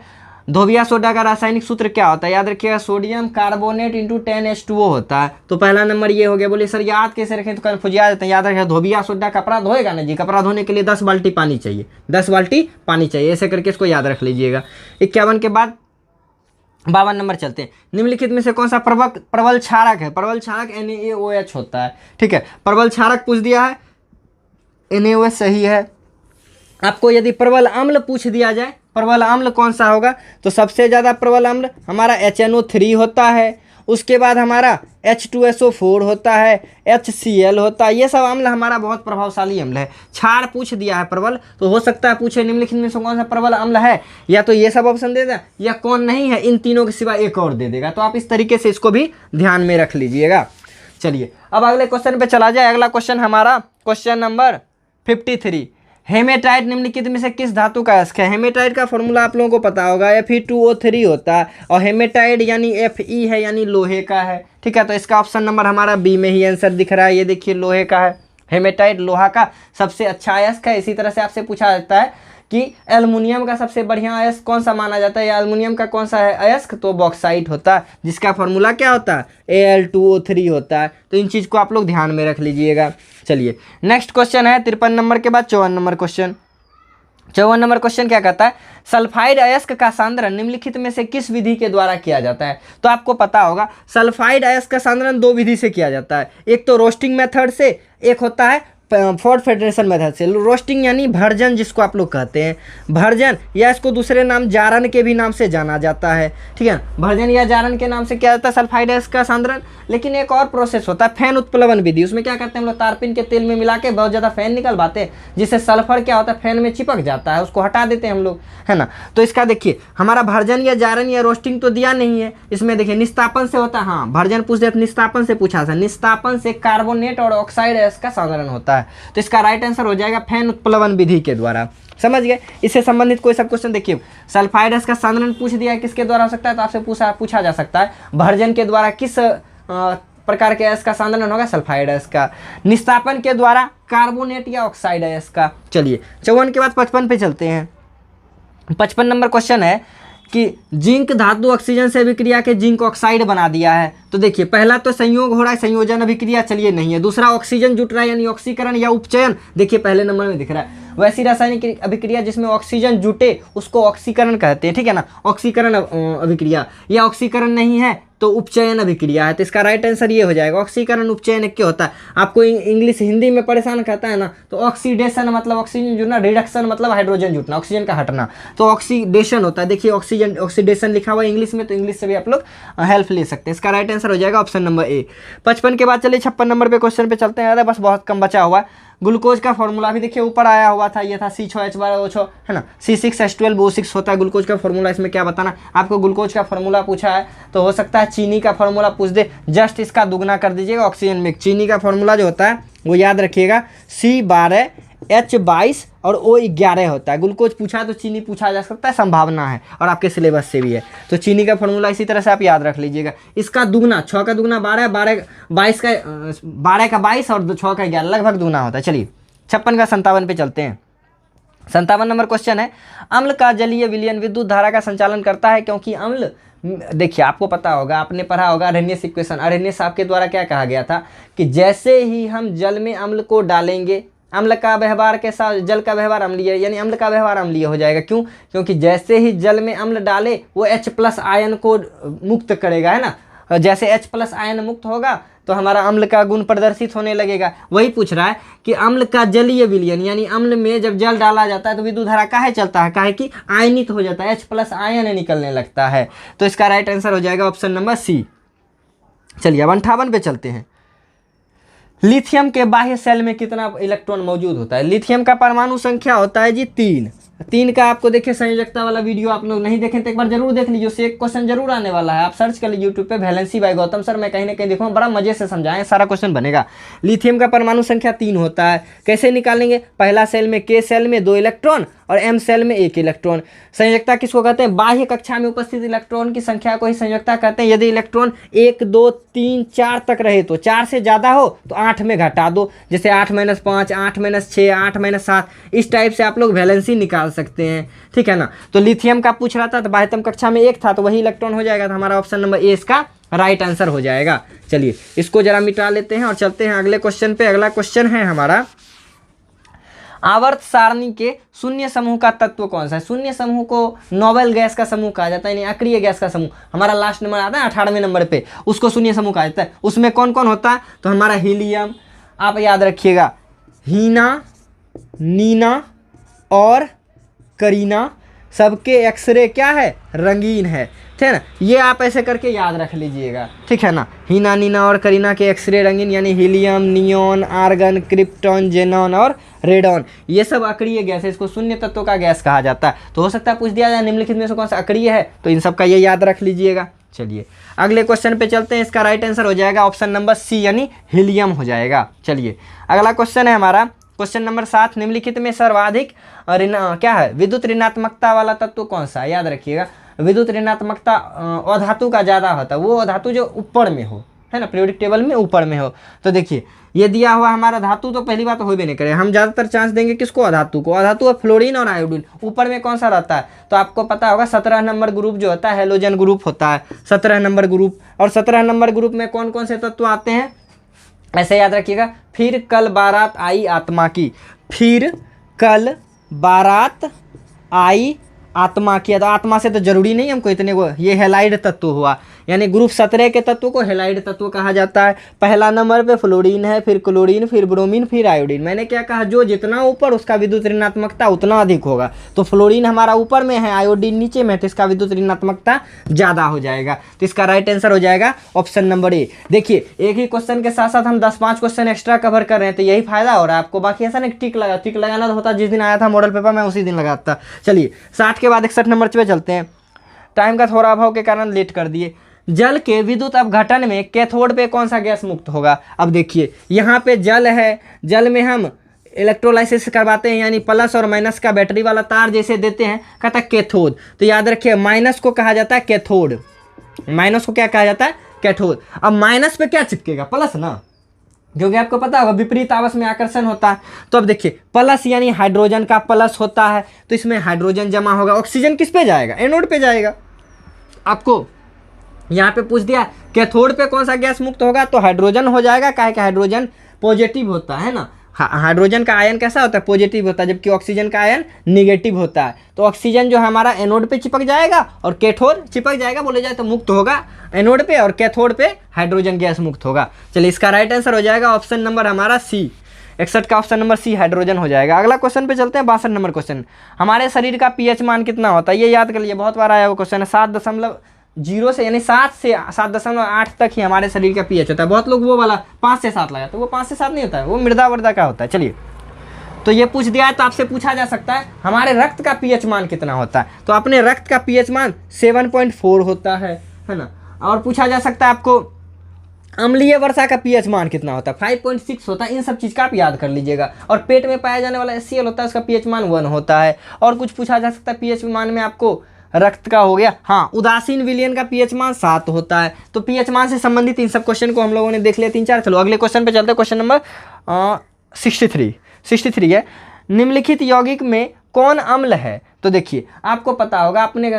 धोबिया सोडा का रासायनिक सूत्र क्या होता है, याद रखिएगा, सोडियम कार्बोनेट इंटू 10H2O होता है। तो पहला नंबर ये हो गया। बोलिए सर याद कैसे रखें, तो कन्फ्यूज आ जाते हैं। याद रखिएगा, धोबिया सोडा कपड़ा धोएगा ना जी, कपड़ा धोने के लिए 10 बाल्टी पानी चाहिए, 10 बाल्टी पानी चाहिए, ऐसे करके इसको याद रख लीजिएगा। 51 के बाद 52 नंबर चलते हैं। निम्नलिखित में से कौन सा प्रबल क्षारक है, प्रबल क्षारक NaOH होता है, ठीक है। प्रबल क्षारक पूछ दिया है, NaOH सही है। आपको यदि प्रबल अम्ल पूछ दिया जाए, प्रबल अम्ल कौन सा होगा, तो सबसे ज़्यादा प्रबल अम्ल हमारा HNO3 होता है, उसके बाद हमारा H2SO4 होता है, HCl होता है, ये सब अम्ल हमारा बहुत प्रभावशाली अम्ल है। क्षार पूछ दिया है प्रबल, तो हो सकता है पूछे निम्नलिखित में से कौन सा प्रबल अम्ल है, या तो ये सब ऑप्शन दे देगा या कौन नहीं है, इन तीनों के सिवा एक और दे देगा। तो आप इस तरीके से इसको भी ध्यान में रख लीजिएगा। चलिए अब अगले क्वेश्चन पे चला जाए। अगला क्वेश्चन हमारा क्वेश्चन नंबर 53। हेमेटाइट निम्नलिखित में से किस धातु का अयस्क है। हेमेटाइट का फॉर्मूला आप लोगों को पता होगा, Fe2O3 होता है, और हेमेटाइट यानी Fe है यानी लोहे का है, ठीक है। तो इसका ऑप्शन नंबर हमारा बी में ही आंसर दिख रहा है, ये देखिए लोहे का है। हेमेटाइट लोहा का सबसे अच्छा अयस्क है। इसी तरह से आपसे पूछा जाता है कि एल्युमिनियम का सबसे बढ़िया अयस्क कौन सा माना जाता है, या एल्युमिनियम का कौन सा है अयस्क, तो बॉक्साइट होता है, जिसका फॉर्मूला क्या होता है, Al2O3 होता है। तो इन चीज़ को आप लोग ध्यान में रख लीजिएगा। चलिए नेक्स्ट क्वेश्चन है 53 नंबर के बाद 54 नंबर क्वेश्चन। 54 नंबर क्वेश्चन क्या कहता है, सल्फाइड अयस्क का सांद्रण निम्नलिखित में से किस विधि के द्वारा किया जाता है। तो आपको पता होगा सल्फाइड अयस्क का सांद्रण 2 विधि से किया जाता है, एक तो रोस्टिंग मेथड से, एक होता है फोर्ड फेडरेशन मेथड से। रोस्टिंग यानी भर्जन जिसको आप लोग कहते हैं, भर्जन या इसको दूसरे नाम जारन के भी नाम से जाना जाता है, ठीक है। भर्जन या जारन के नाम से क्या जाता है सल्फाइड अयस्क का सांद्रण। लेकिन एक और प्रोसेस होता है फैन उत्प्लवन विधि, उसमें क्या करते हैं हम लोग, तारपीन के तेल में मिला के बहुत ज़्यादा फैन निकलवाते हैं, जिससे सल्फर क्या होता है फैन में चिपक जाता है, उसको हटा देते हैं हम लोग, है ना। तो इसका देखिए हमारा भर्जन या जारन या रोस्टिंग तो दिया नहीं है, इसमें देखिए निस्तापन से होता है। हाँ भर्जन पूछ दे, निस्तापन से पूछा था, निस्तापन से कार्बोनेट और ऑक्साइड अयस्क का सांद्रण होता है। तो इसका राइट आंसर हो जाएगा फैन उत्प्लवन विधि के द्वारा। समझ गए। इससे संबंधित कोई सब क्वेश्चन देखिए, सल्फाइड अयस्क का सांद्रण पूछ दिया है किसके द्वारा हो सकता है, तो आपसे पूछा जा सकता है भर्जन के द्वारा किस प्रकार के गैस का सांद्रण होगा सल्फाइड गैस का। निस्तापन के द्वारा कार्बोनेट या ऑक्साइड गैस का। चलिए 54 के बाद 55 पे चलते हैं। 55 नंबर क्वेश्चन है कि जिंक धातु ऑक्सीजन से अभिक्रिया के जिंक ऑक्साइड बना दिया है। तो देखिए पहला तो संयोग हो रहा है, संयोजन अभिक्रिया चलिए नहीं है। दूसरा ऑक्सीजन जुट रहा है यानी ऑक्सीकरण या उपचयन, देखिए पहले नंबर में दिख रहा है। वैसी रासायनिक अभिक्रिया जिसमें ऑक्सीजन जुटे उसको ऑक्सीकरण कहते हैं, ठीक है ना, ऑक्सीकरण अभिक्रिया। या ऑक्सीकरण नहीं है तो उपचयन अभिक्रिया है। तो इसका राइट आंसर ये हो जाएगा, ऑक्सीकरण उपचयन क्या होता है। आपको इंग्लिश हिंदी में परेशान करता है ना, तो ऑक्सीडेशन मतलब ऑक्सीजन जुटना, रिडक्शन मतलब हाइड्रोजन जुटना, ऑक्सीजन का हटना, तो ऑक्सीडेशन होता है। देखिए ऑक्सीजन ऑक्सीडेशन लिखा हुआ है इंग्लिश में, तो इंग्लिश से भी आप लोग हेल्प ले सकते हैं। इसका राइट आंसर हो जाएगा ऑप्शन नंबर ए। 55 के बाद चलिए 56 नंबर पे क्वेश्चन पे चलते हैं। बस बहुत कम बचा हुआ है। ग्लूकोज का फॉर्मूला भी देखिए ऊपर आया हुआ था, ये था C6H12O6 है ना, C6H12O6 होता है ग्लूकोज का फॉर्मूला। इसमें क्या बताना आपको, ग्लूकोज का फॉर्मूला पूछा है तो हो सकता है चीनी का फॉर्मूला पूछ दे, जस्ट इसका दुगना कर दीजिएगा ऑक्सीजन में। चीनी का फॉर्मूला जो होता है वो याद रखिएगा C12H22 और O11 होता है। ग्लूकोज पूछा है तो चीनी पूछा जा सकता है, संभावना है, और आपके सिलेबस से भी है। तो चीनी का फॉर्मूला इसी तरह से आप याद रख लीजिएगा। इसका दुगना 6 का दुगना 12, 12 का 22 और 6 का 11 लगभग दुगना होता है। चलिए 56 का 57 पे चलते हैं। 57 नंबर क्वेश्चन है, अम्ल का जलीय विलयन विद्युत धारा का संचालन करता है क्योंकि अम्ल, देखिए आपको पता होगा, आपने पढ़ा होगा अरेनियस इक्वेशन। अरेनियस साहब के द्वारा क्या कहा गया था कि जैसे ही हम जल में अम्ल को डालेंगे, अम्ल का व्यवहार के साथ जल का व्यवहार अम्लीय, यानी अम्ल का व्यवहार अम्लीय हो जाएगा। क्यों? क्योंकि जैसे ही जल में अम्ल डाले वो H+ आयन को मुक्त करेगा, है ना। जैसे H+ आयन मुक्त होगा तो हमारा अम्ल का गुण प्रदर्शित होने लगेगा। वही पूछ रहा है कि अम्ल का जलीय विलयन, यानी अम्ल में जब जल डाला जाता है तो विद्युत धारा काहे चलता है, काहे कि आयनित हो जाता है, H+ आयन निकलने लगता है। तो इसका राइट आंसर हो जाएगा ऑप्शन नंबर सी। चलिए अब 58 पे चलते हैं। लिथियम के बाह्य सेल में कितना इलेक्ट्रॉन मौजूद होता है? लिथियम का परमाणु संख्या होता है जी 3 का। आपको देखिए संयोजकता वाला वीडियो आप लोग नहीं देखें तो एक बार जरूर देख लीजिए, उससे एक क्वेश्चन जरूर आने वाला है। आप सर्च कर लीजिए यूट्यूब पे वैलेंसी बाय गौतम सर, मैं कहीं ना कहीं देखूँगा, बड़ा मजे से समझाएं, सारा क्वेश्चन बनेगा। लिथियम का परमाणु संख्या 3 होता है। कैसे निकालेंगे? पहला सेल में K सेल में 2 इलेक्ट्रॉन और M सेल में 1 इलेक्ट्रॉन। संयोजकता किसको कहते हैं? बाह्य कक्षा में उपस्थित इलेक्ट्रॉन की संख्या को ही संयोजकता कहते हैं। यदि इलेक्ट्रॉन 1 2 3 4 तक रहे तो 4 से ज़्यादा हो तो 8 में घटा दो, जैसे 8 - 5, 8 - 6, 8 - 7, इस टाइप से आप लोग वैलेंसी निकाल सकते हैं, ठीक है ना। तो लिथियम का पूछ रहा था तो बाह्यतम कक्षा में 1 था तो वही इलेक्ट्रॉन हो जाएगा, तो हमारा ऑप्शन नंबर ए इसका राइट आंसर हो जाएगा। चलिए इसको जरा मिटा लेते हैं और चलते हैं अगले क्वेश्चन पे। अगला क्वेश्चन है हमारा, आवर्त सारणी के शून्य समूह का तत्व कौन सा है? शून्य समूह को नोबेल गैस का समूह कहा जाता है, यानी अक्रिय गैस का समूह। हमारा लास्ट नंबर आता है 18वें नंबर पे, उसको शून्य समूह कहा जाता है। उसमें कौन कौन होता है? तो हमारा हीलियम, आप याद रखिएगा, हीना, नीना और करीना, सबके एक्सरे क्या है? रंगीन है, ठीक है ना। ये आप ऐसे करके याद रख लीजिएगा, ठीक है ना। हीना, नीना और करीना के एक्सरे रंगीन, यानी helium, neon, argon, krypton, xenon और रेडॉन, ये सब अक्रिय गैस है। इसको शून्य तत्व का गैस कहा जाता है। तो हो सकता है पूछ दिया जाए निम्नलिखित में से कौन सा अक्रिय है, तो इन सब का ये याद रख लीजिएगा। चलिए अगले क्वेश्चन पे चलते हैं। इसका राइट आंसर हो जाएगा ऑप्शन नंबर सी, यानी हीलियम हो जाएगा। चलिए अगला क्वेश्चन है हमारा क्वेश्चन नंबर 7, निम्नलिखित में सर्वाधिक क्या है? विद्युत ऋणात्मकता वाला तत्व कौन सा है? याद रखिएगा, विद्युत ऋणात्मकता अधातु का ज़्यादा होता है, वो अधातु जो ऊपर में हो, है ना, पीरियोडिक टेबल में ऊपर में हो। तो देखिए ये दिया हुआ हमारा धातु तो पहली बात तो हो भी नहीं करे, हम ज़्यादातर चांस देंगे किसको? अधातु को। अधातु और फ्लोरीन और आयोडीन। ऊपर में कौन सा रहता है? तो आपको पता होगा 17 नंबर ग्रुप जो होता है हेलोजन ग्रुप होता है, 17 नंबर ग्रुप। और 17 नंबर ग्रुप में कौन कौन से तत्व आते हैं ऐसे याद रखिएगा, फिर कल बारात आई आत्मा की, फिर कल बारात आई आत्मा की। तो आत्मा से तो जरूरी नहीं हमको इतने को, ये हेलाइड तत्व हुआ, यानी ग्रुप 17 के तत्व को हेलाइड तत्व कहा जाता है। पहला नंबर पे फ्लोरीन है, फिर क्लोरीन, फिर ब्रोमीन, फिर आयोडीन। मैंने क्या कहा? जो जितना ऊपर उसका विद्युत ऋणात्मकता उतना अधिक होगा। तो फ्लोरीन हमारा ऊपर में है, आयोडीन नीचे में, तो इसका विद्युत ऋणात्मकता ज़्यादा हो जाएगा। तो इसका राइट आंसर हो जाएगा ऑप्शन नंबर ए। देखिए एक ही क्वेश्चन के साथ साथ हम 10-5 क्वेश्चन एक्स्ट्रा कवर कर रहे हैं, तो यही फायदा हो रहा है आपको। बाकी ऐसा नहीं टिक लगाना तो होता, जिस दिन आया था मॉडल पेपर मैं उसी दिन लगाता। चलिए 60 के बाद 61 नंबर पे चलते हैं। टाइम का थोड़ा अभाव के कारण लेट कर दिए। जल के विद्युत अपघटन में कैथोड पे कौन सा गैस मुक्त होगा? अब देखिए यहाँ पे जल है, जल में हम इलेक्ट्रोलाइसिस करवाते हैं, यानी प्लस और माइनस का बैटरी वाला तार जैसे देते हैं, कहता है कैथोड। तो याद रखिए माइनस को कहा जाता है कैथोड, माइनस को क्या कहा जाता है? कैथोड। अब माइनस पे क्या चिपकेगा, प्लस ना, क्योंकि आपको पता होगा विपरीत आपस में आकर्षण होता है। तो अब देखिए प्लस यानी हाइड्रोजन का प्लस होता है, तो इसमें हाइड्रोजन जमा होगा, ऑक्सीजन किस पे जाएगा, एनोड पे जाएगा। आपको यहाँ पे पूछ दिया कैथोड पे कौन सा गैस मुक्त होगा, तो हाइड्रोजन हो जाएगा, काहे कि हाइड्रोजन पॉजिटिव होता है ना, हाइड्रोजन का आयन कैसा होता है, पॉजिटिव होता है, जबकि ऑक्सीजन का आयन निगेटिव होता है। तो ऑक्सीजन जो हमारा एनोड पे चिपक जाएगा और कैथोड चिपक जाएगा, बोले जाए तो मुक्त होगा एनोड पे, और कैथोड पे हाइड्रोजन गैस मुक्त होगा। चलिए इसका राइट आंसर हो जाएगा ऑप्शन नंबर हमारा सी, 61 का ऑप्शन नंबर सी हाइड्रोजन हो जाएगा। अगला क्वेश्चन पे चलते हैं, 62 नंबर क्वेश्चन। हमारे शरीर का पीएच मान कितना होता है, ये याद कर लिए, बहुत बार आया वो क्वेश्चन है। 7.0 से यानी 7 से 7.8 तक ही हमारे शरीर का पीएच होता है। बहुत लोग वो वाला 5 से 7 लगाते हैं, वो 5 से 7 नहीं होता है, वो मृदा वर्दा का होता है। चलिए तो ये पूछ दिया है, तो आपसे पूछा जा सकता है हमारे रक्त का पीएच मान कितना होता है, तो अपने रक्त का पीएच मान 7.4 होता है ना। और पूछा जा सकता है आपको अम्लीय वर्षा का पीएच मान कितना होता है, 5.6 होता है। इन सब चीज़ का आप याद कर लीजिएगा। और पेट में पाया जाने वाला HCl होता है, उसका पीएच मान 1 होता है। और कुछ पूछा जा सकता है पीएच मान में आपको, रक्त का हो गया, हाँ उदासीन विलयन का पीएच मान 7 होता है। तो पीएच मान से संबंधित इन सब क्वेश्चन को हम लोगों ने देख लिया 3-4। चलो अगले क्वेश्चन पे चलते हैं, क्वेश्चन नंबर 63 है, निम्नलिखित यौगिक में कौन अम्ल है। तो देखिए आपको पता होगा, आपने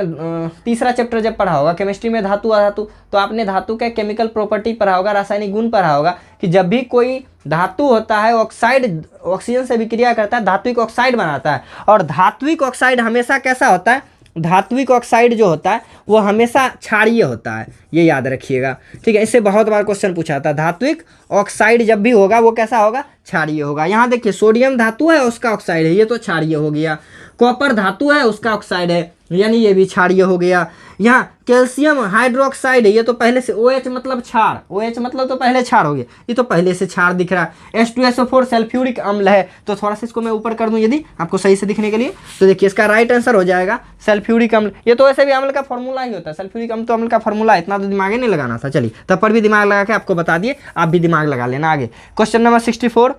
तीसरा चैप्टर जब पढ़ा होगा केमिस्ट्री में धातु अधातु, तो आपने धातु का केमिकल प्रॉपर्टी पढ़ा होगा, रासायनिक गुण पढ़ा होगा कि जब भी कोई धातु होता है ऑक्साइड ऑक्सीजन से विक्रिया करता है, धात्विक ऑक्साइड बनाता है। और धात्विक ऑक्साइड हमेशा कैसा होता है, धात्विक ऑक्साइड जो होता है वो हमेशा क्षारीय होता है, ये याद रखिएगा, ठीक है। इससे बहुत बार क्वेश्चन पूछा था, धात्विक ऑक्साइड जब भी होगा वो कैसा होगा, क्षारीय होगा। यहाँ देखिए सोडियम धातु है उसका ऑक्साइड है, ये तो क्षारीय हो गया। कॉपर धातु है उसका ऑक्साइड है, यानी ये भी क्षारीय हो गया। यहाँ कैल्शियम हाइड्रोक्साइड है, ये तो पहले से OH मतलब क्षार, OH मतलब तो पहले क्षार हो गया, ये तो पहले से क्षार दिख रहा है। H2SO4 सल्फ्यूरिक अम्ल है, तो थोड़ा सा इसको मैं ऊपर कर दूं यदि आपको सही से दिखने के लिए, तो देखिए इसका राइट आंसर हो जाएगा सल्फ्यूरिक अम्ल। ये तो वैसे भी अम्ल का फॉर्मूला ही होता है, सल्फ्यूरिक अम्ल तो अम्ल का फॉर्मूला, इतना तो दिमाग ही नहीं लगाना था। चलिए तब पर भी दिमाग लगा के आपको बता दिए, आप भी दिमाग लगा लेना। आगे क्वेश्चन नंबर 64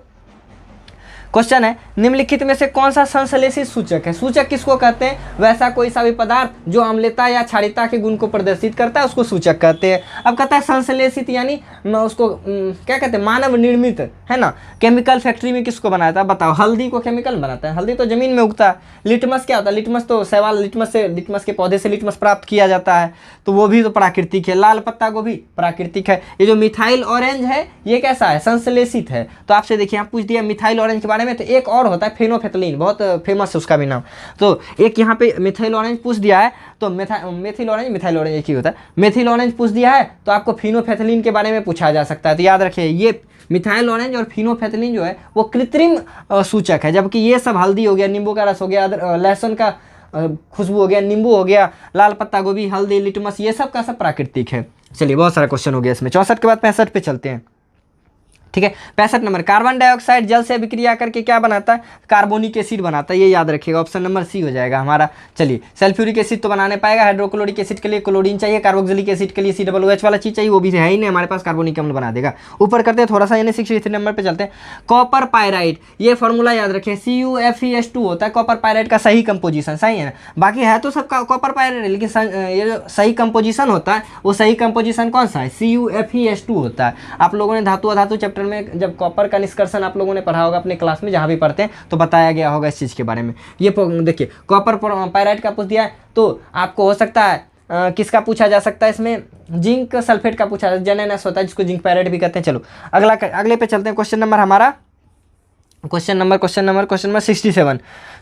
क्वेश्चन है, निम्नलिखित में से कौन सा संश्लेषित सूचक है। सूचक किसको कहते हैं, वैसा कोई सा भी पदार्थ जो अम्लता या क्षारीयता के गुण को प्रदर्शित करता है उसको सूचक कहते हैं। अब कहता है संश्लेषित यानी उसको क्या कहते हैं, मानव निर्मित, है ना। केमिकल फैक्ट्री में किसको बनाता है, बताओ, हल्दी को केमिकल बनाता है, हल्दी तो जमीन में उगता है। लिटमस क्या होता है, लिटमस तो शैवाल, लिटमस के पौधे से लिटमस प्राप्त किया जाता है, तो वो भी तो प्राकृतिक है। लाल पत्ता गोभी प्राकृतिक है। ये जो मिथाइल ऑरेंज है ये कैसा है, संश्लेषित है। तो आपसे देखिए यहाँ पूछ दिया मिथाइल ऑरेंज के बारे में, तो एक और होता है फेनोफेथलीन, बहुत फेमस है उसका भी नाम। तो एक यहाँ पे मिथाइल ऑरेंज पूछ दिया है, तो मिथाइल ऑरेंज एक ही होता है। मिथाइल ऑरेंज पूछ दिया है तो आपको फिनोफेथलीन के बारे में पूछा जा सकता है। तो याद रखिए ये मिथाइल ऑरेंज और फिनोफेथलीन जो है वो कृत्रिम सूचक है, जबकि ये सब हल्दी हो गया, नींबू का रस हो गया, लहसुन का खुशबू हो गया, नींबू हो गया, लाल पत्ता गोभी, हल्दी, लिटमस, ये सब का सब प्राकृतिक है। चलिए बहुत सारा क्वेश्चन हो गया इसमें। 64 के बाद 65 पे चलते हैं, ठीक है। 65 नंबर, कार्बन डाइऑक्साइड जल से अभिक्रिया करके क्या बनाता है, कार्बोनिक एसिड बनाता है, ये याद रखिएगा, ऑप्शन नंबर सी हो जाएगा हमारा। चलिए सल्फ्यूरिक एसिड तो बनाने पाएगा, हाइड्रोक्लोरिक एसिड के लिए क्लोरीन चाहिए, कार्बोक्सिलिक एसिड के लिए COOH वाला चीज चाहिए, वो भी है ही नहीं हमारे पास, कार्बोनिक अम्ल बना देगा। ऊपर करते हैं थोड़ा सा, यानी 63 नंबर पे चलते हैं। कॉपर पायराइड, ये फॉर्मूला याद रखिए, CuFeS2 होता है कॉपर पायराइड का सही कंपोजिशन, सही है ना। बाकी है तो सब कॉपर पायराइड है, लेकिन ये जो सही कंपोजिशन होता है वो सही कंपोजिशन कौन सा है, CuFeS2 होता है। आप लोगों ने धातु अधातु चैप्टर में जब कॉपर का निष्कर्षण आप लोगों ने पढ़ा होगा अपने क्लास में, जहाँ भी पढ़ते हैं तो बताया गया होगा इस चीज़ के बारे में। ये देखिए कॉपर पायराइड का पूछ दिया है, तो आपको हो सकता है किसका पूछा जा सकता है इसमें, जिंक सल्फेट का पूछा जाता है, JnNS होता है जिसको जिंक पायराइड भी कहते हैं। चलो अगले पे चलते हैं। क्वेश्चन नंबर हमारा क्वेश्चन नंबर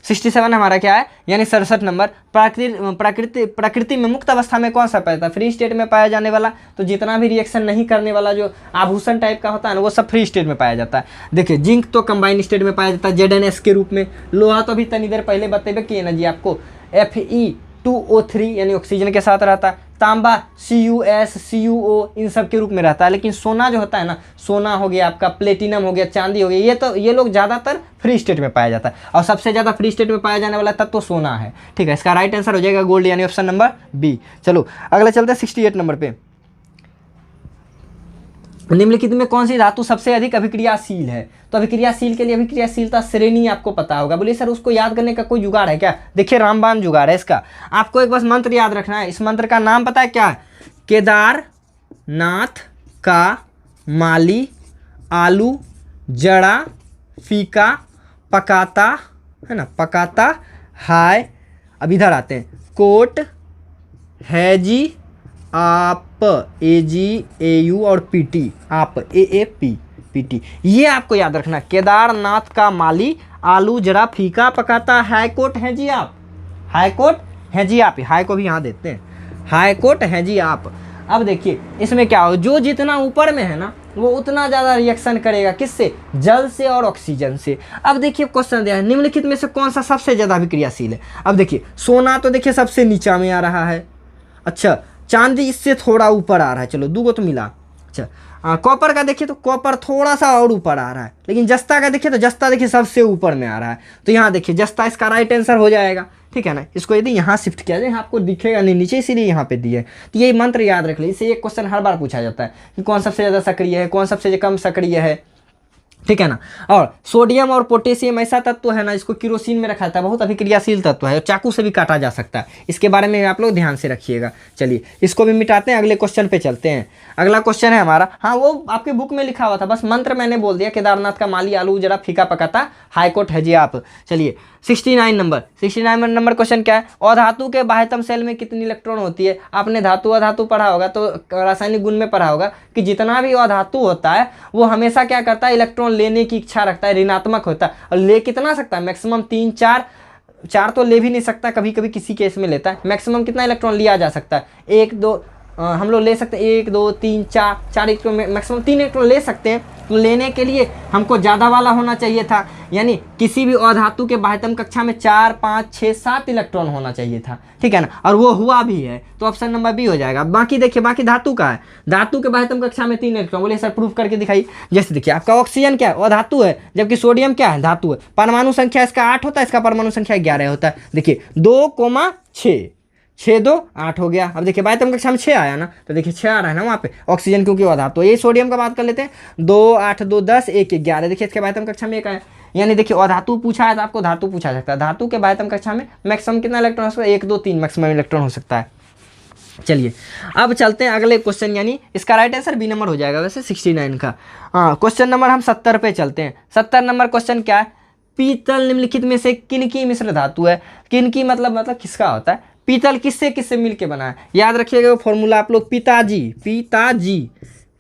67 हमारा क्या है, यानी 67 नंबर, प्रकृति में मुक्त अवस्था में कौन सा पाया, फ्री स्टेट में पाया जाने वाला। तो जितना भी रिएक्शन नहीं करने वाला जो आभूषण टाइप का होता है ना, वो सब फ्री स्टेट में पाया जाता है। देखिए जिंक तो कंबाइंड स्टेट में पाया जाता है ZnS के रूप में। लोहा तो अभी तनी देर पहले बतेबे किए ना जी आपको, Fe2O3 यानी ऑक्सीजन के साथ रहता है। तांबा CuS CuO इन सब के रूप में रहता है। लेकिन सोना जो होता है ना, सोना हो गया आपका, प्लेटिनम हो गया, चांदी हो गया, ये लोग ज़्यादातर फ्री स्टेट में पाया जाता है, और सबसे ज़्यादा फ्री स्टेट में पाया जाने वाला तत्व तो सोना है, ठीक है। इसका राइट आंसर हो जाएगा गोल्ड, यानी ऑप्शन नंबर बी। चलो अगले चलते हैं 68 नंबर पे। निम्नलिखित में कौन सी धातु सबसे अधिक अभिक्रियाशील है। तो अभिक्रियाशील के लिए अभिक्रियाशीलता श्रेणी आपको पता होगा। बोलिए सर उसको याद करने का कोई जुगाड़ है क्या, देखिए रामबाण जुगाड़ है इसका। आपको एक बस मंत्र याद रखना है, इस मंत्र का नाम पता है क्या है, केदार नाथ का माली आलू जड़ा फीका पकाता, है ना, पकाता हाय। अब इधर आते हैं, कोट है जी आप, ए जी ए यू और पी टी, आप ए ए पी पी टी, ये आपको याद रखना। केदारनाथ का माली आलू जरा फीका पकाता, हाई कोर्ट हैं जी आप, हाई कोर्ट हैं जी आप, हाई को भी यहाँ देते हैं, हाई कोर्ट हैं जी आप। अब देखिए इसमें क्या हो, जो जितना ऊपर में है ना वो उतना ज़्यादा रिएक्शन करेगा, किससे, जल से और ऑक्सीजन से। अब देखिए क्वेश्चन दिया है, निम्नलिखित में से कौन सा सबसे ज़्यादा अभिक्रियाशील है। अब देखिए सोना तो देखिए सबसे नीचा में आ रहा है, अच्छा चांदी इससे थोड़ा ऊपर आ रहा है, चलो दूगो तो मिला। अच्छा कॉपर का देखिए तो कॉपर थोड़ा सा और ऊपर आ रहा है, लेकिन जस्ता का देखिए तो जस्ता देखिए सबसे ऊपर में आ रहा है। तो यहाँ देखिए जस्ता इसका राइट आंसर हो जाएगा, ठीक है ना। इसको यदि यहाँ शिफ्ट किया जाए, आपको दिखेगा नहीं नीचे, इसीलिए यहाँ पे दिए। तो ये मंत्र याद रख लीजिए, इससे एक क्वेश्चन हर बार पूछा जाता है कि कौन सबसे ज़्यादा सक्रिय है, कौन सबसे कम सक्रिय है, ठीक है ना। और सोडियम और पोटेशियम ऐसा तत्व है ना, इसको केरोसिन में रखा जाता है, बहुत अभिक्रियाशील तत्व है, चाकू से भी काटा जा सकता है, इसके बारे में आप लोग ध्यान से रखिएगा। चलिए इसको भी मिटाते हैं, अगले क्वेश्चन पे चलते हैं। अगला क्वेश्चन है हमारा, हाँ वो आपके बुक में लिखा हुआ था, बस मंत्र मैंने बोल दिया, केदारनाथ का माली आलू जरा फीका पकाता, हाई कोर्ट है जी आप। चलिए 69 नंबर क्वेश्चन क्या है, अधातु के बाह्यतम सेल में कितनी इलेक्ट्रॉन होती है। आपने धातु अधातु पढ़ा होगा, तो रासायनिक गुण में पढ़ा होगा कि जितना भी अधातु होता है वो हमेशा क्या करता है, इलेक्ट्रॉन लेने की इच्छा रखता है, ऋणात्मक होता है, और ले कितना सकता है, मैक्सिमम 3 4 तो ले भी नहीं सकता, कभी कभी किसी केस में लेता है। मैक्सिमम कितना इलेक्ट्रॉन लिया जा सकता है, 1 2 हम लोग ले सकते हैं, 1 2 3 4 इलेक्ट्रॉन, मैक्सिमम 3 इलेक्ट्रॉन ले सकते हैं। तो लेने के लिए हमको ज़्यादा वाला होना चाहिए था, यानी किसी भी अधातु के बाह्यतम कक्षा में 4 5 6 7 इलेक्ट्रॉन होना चाहिए था, ठीक है ना, और वो हुआ भी है, तो ऑप्शन नंबर बी हो जाएगा। बाकी देखिए, बाकी धातु का है, धातु के बाह्यतम कक्षा में 3 इलेक्ट्रॉन, बोले सर प्रूफ करके दिखाई। जैसे देखिए आपका ऑक्सीजन क्या है, अधातु है, जबकि सोडियम क्या है, धातु है। परमाणु संख्या इसका 8 होता है, इसका परमाणु संख्या 11 होता है। देखिए 2,6 6 2 8 हो गया। अब देखिए बाह्यतम कक्षा में 6 आया ना, तो देखिए 6 आ रहा है ना वहाँ पे, ऑक्सीजन क्योंकि वो धातु। तो ये सोडियम का बात कर लेते हैं, 2 8 2 10 1 11, देखिए इसके बाह्यतम कक्षा में 1 आया। यानी देखिए अधातु पूछा है तो आपको धातु पूछा सकता है, धातु के बाह्यतम कक्षा में मैक्सिमम कितना इलेक्ट्रॉन हो सकता है, 1 2 3 मैक्सिमम इलेक्ट्रॉन हो सकता है। चलिए अब चलते हैं अगले क्वेश्चन, यानी इसका राइट आंसर बी नंबर हो जाएगा वैसे 69 का। हाँ क्वेश्चन नंबर हम 70 पे चलते हैं। 70 नंबर क्वेश्चन क्या है, पीतल निम्नलिखित में से किनकी मिश्र धातु है। किनकी मतलब किसका होता है, पीतल किससे किससे मिलके बना है, याद रखिएगा वो फॉर्मूला आप लोग, पिताजी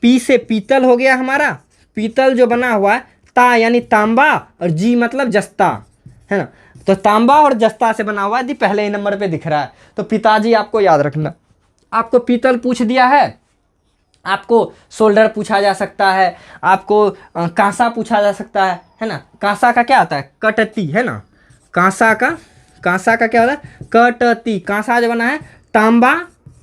पी से पीतल हो गया हमारा, पीतल जो बना हुआ है, ता यानी तांबा और जी मतलब जस्ता, है ना, तो तांबा और जस्ता से बना हुआ है, यदि पहले ही नंबर पे दिख रहा है तो पिताजी आपको याद रखना। आपको पीतल पूछ दिया है, आपको सोल्डर पूछा जा सकता है, आपको कांसा पूछा जा सकता है ना। कांसा का क्या आता है, कटती, है ना, कांसा का क्या होता है, कटती। कांसा जो बना है तांबा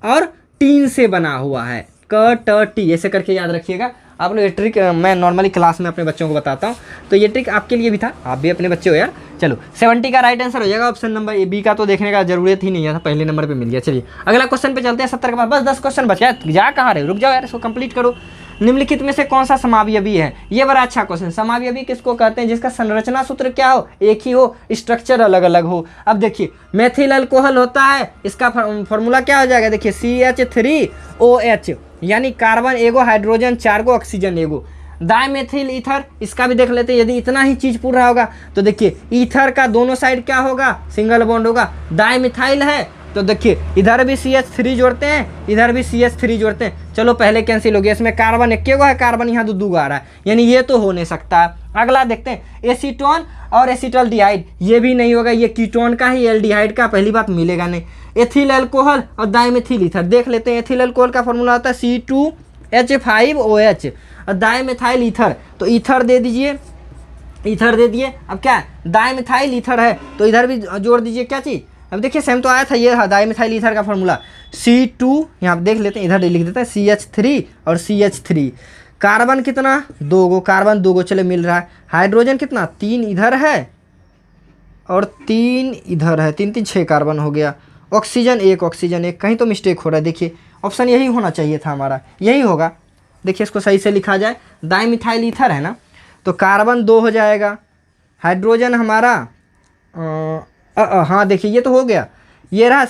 और टीन से बना हुआ है, कटती, ऐसे करके याद रखिएगा। आप लोग ये ट्रिक मैं नॉर्मली क्लास में अपने बच्चों को बताता हूँ, तो ये ट्रिक आपके लिए भी था, आप भी अपने बच्चे हो यार। चलो 70 का राइट आंसर हो जाएगा ऑप्शन नंबर ए। बी का तो देखने का जरूरत ही नहीं है, पहले नंबर पे मिल गया। चलिए अगला क्वेश्चन पे चलते हैं। 70 के बाद बस 10 क्वेश्चन बच गया, जा कहाँ रहे, रुक जाओ यार, इसको कंप्लीट करो। निम्नलिखित में से कौन सा समावयवी है, ये बड़ा अच्छा क्वेश्चन। समावयवी किसको कहते हैं, जिसका संरचना सूत्र क्या हो, एक ही हो, स्ट्रक्चर अलग अलग हो। अब देखिए मेथिल अल्कोहल होता है, इसका फॉर्मूला क्या हो जाएगा, देखिए CH3OH, यानी कार्बन एगो हाइड्रोजन 4 गो ऑक्सीजन एगो। डाइमेथिल ईथर, इसका भी देख लेते हैं, यदि इतना ही चीज पूरा होगा तो देखिए ईथर का दोनों साइड क्या होगा, सिंगल बॉन्ड होगा। डाइमिथाइल है तो देखिए इधर भी CH3 जोड़ते हैं, इधर भी CH3 जोड़ते हैं, चलो पहले कैंसिल हो गया। इसमें कार्बन एक है, कार्बन यहाँ दो आ रहा है, यानी ये तो हो नहीं सकता। अगला देखते हैं एसीटोन और एसिटल्डिहाइड, ये भी नहीं होगा, ये कीटोन का ही, एल्डिहाइड का पहली बात मिलेगा नहीं। एथिल अल्कोहल और डाइमेथिल ईथर देख लेते हैं। एथिल अल्कोहल का फॉर्मूला होता है C2H5OH और डाइमेथाइल ईथर, तो ईथर दे दीजिए, ईथर दे दिए। अब क्या है, डाइमेथाइल ईथर है तो इधर भी जोड़ दीजिए, क्या चीज़, अब देखिए सेम तो आया था, ये डाइमेथाइल ईथर का फॉर्मूला C2, यहाँ देख लेते हैं, इधर लिख देते हैं CH3 और CH3। कार्बन कितना, 2 गो, कार्बन 2 गो, चले मिल रहा है। हाइड्रोजन कितना, 3 इधर है और 3 इधर है, 3 3 6 कार्बन हो गया। ऑक्सीजन 1, ऑक्सीजन 1, कहीं तो मिस्टेक हो रहा है, देखिए ऑप्शन यही होना चाहिए था हमारा, यही होगा। देखिए इसको सही से लिखा जाए, डाइमिथाइल ईथर है ना, तो कार्बन 2 हो जाएगा, हाइड्रोजन हमारा हाँ देखिए ये तो हो गया, ये रहा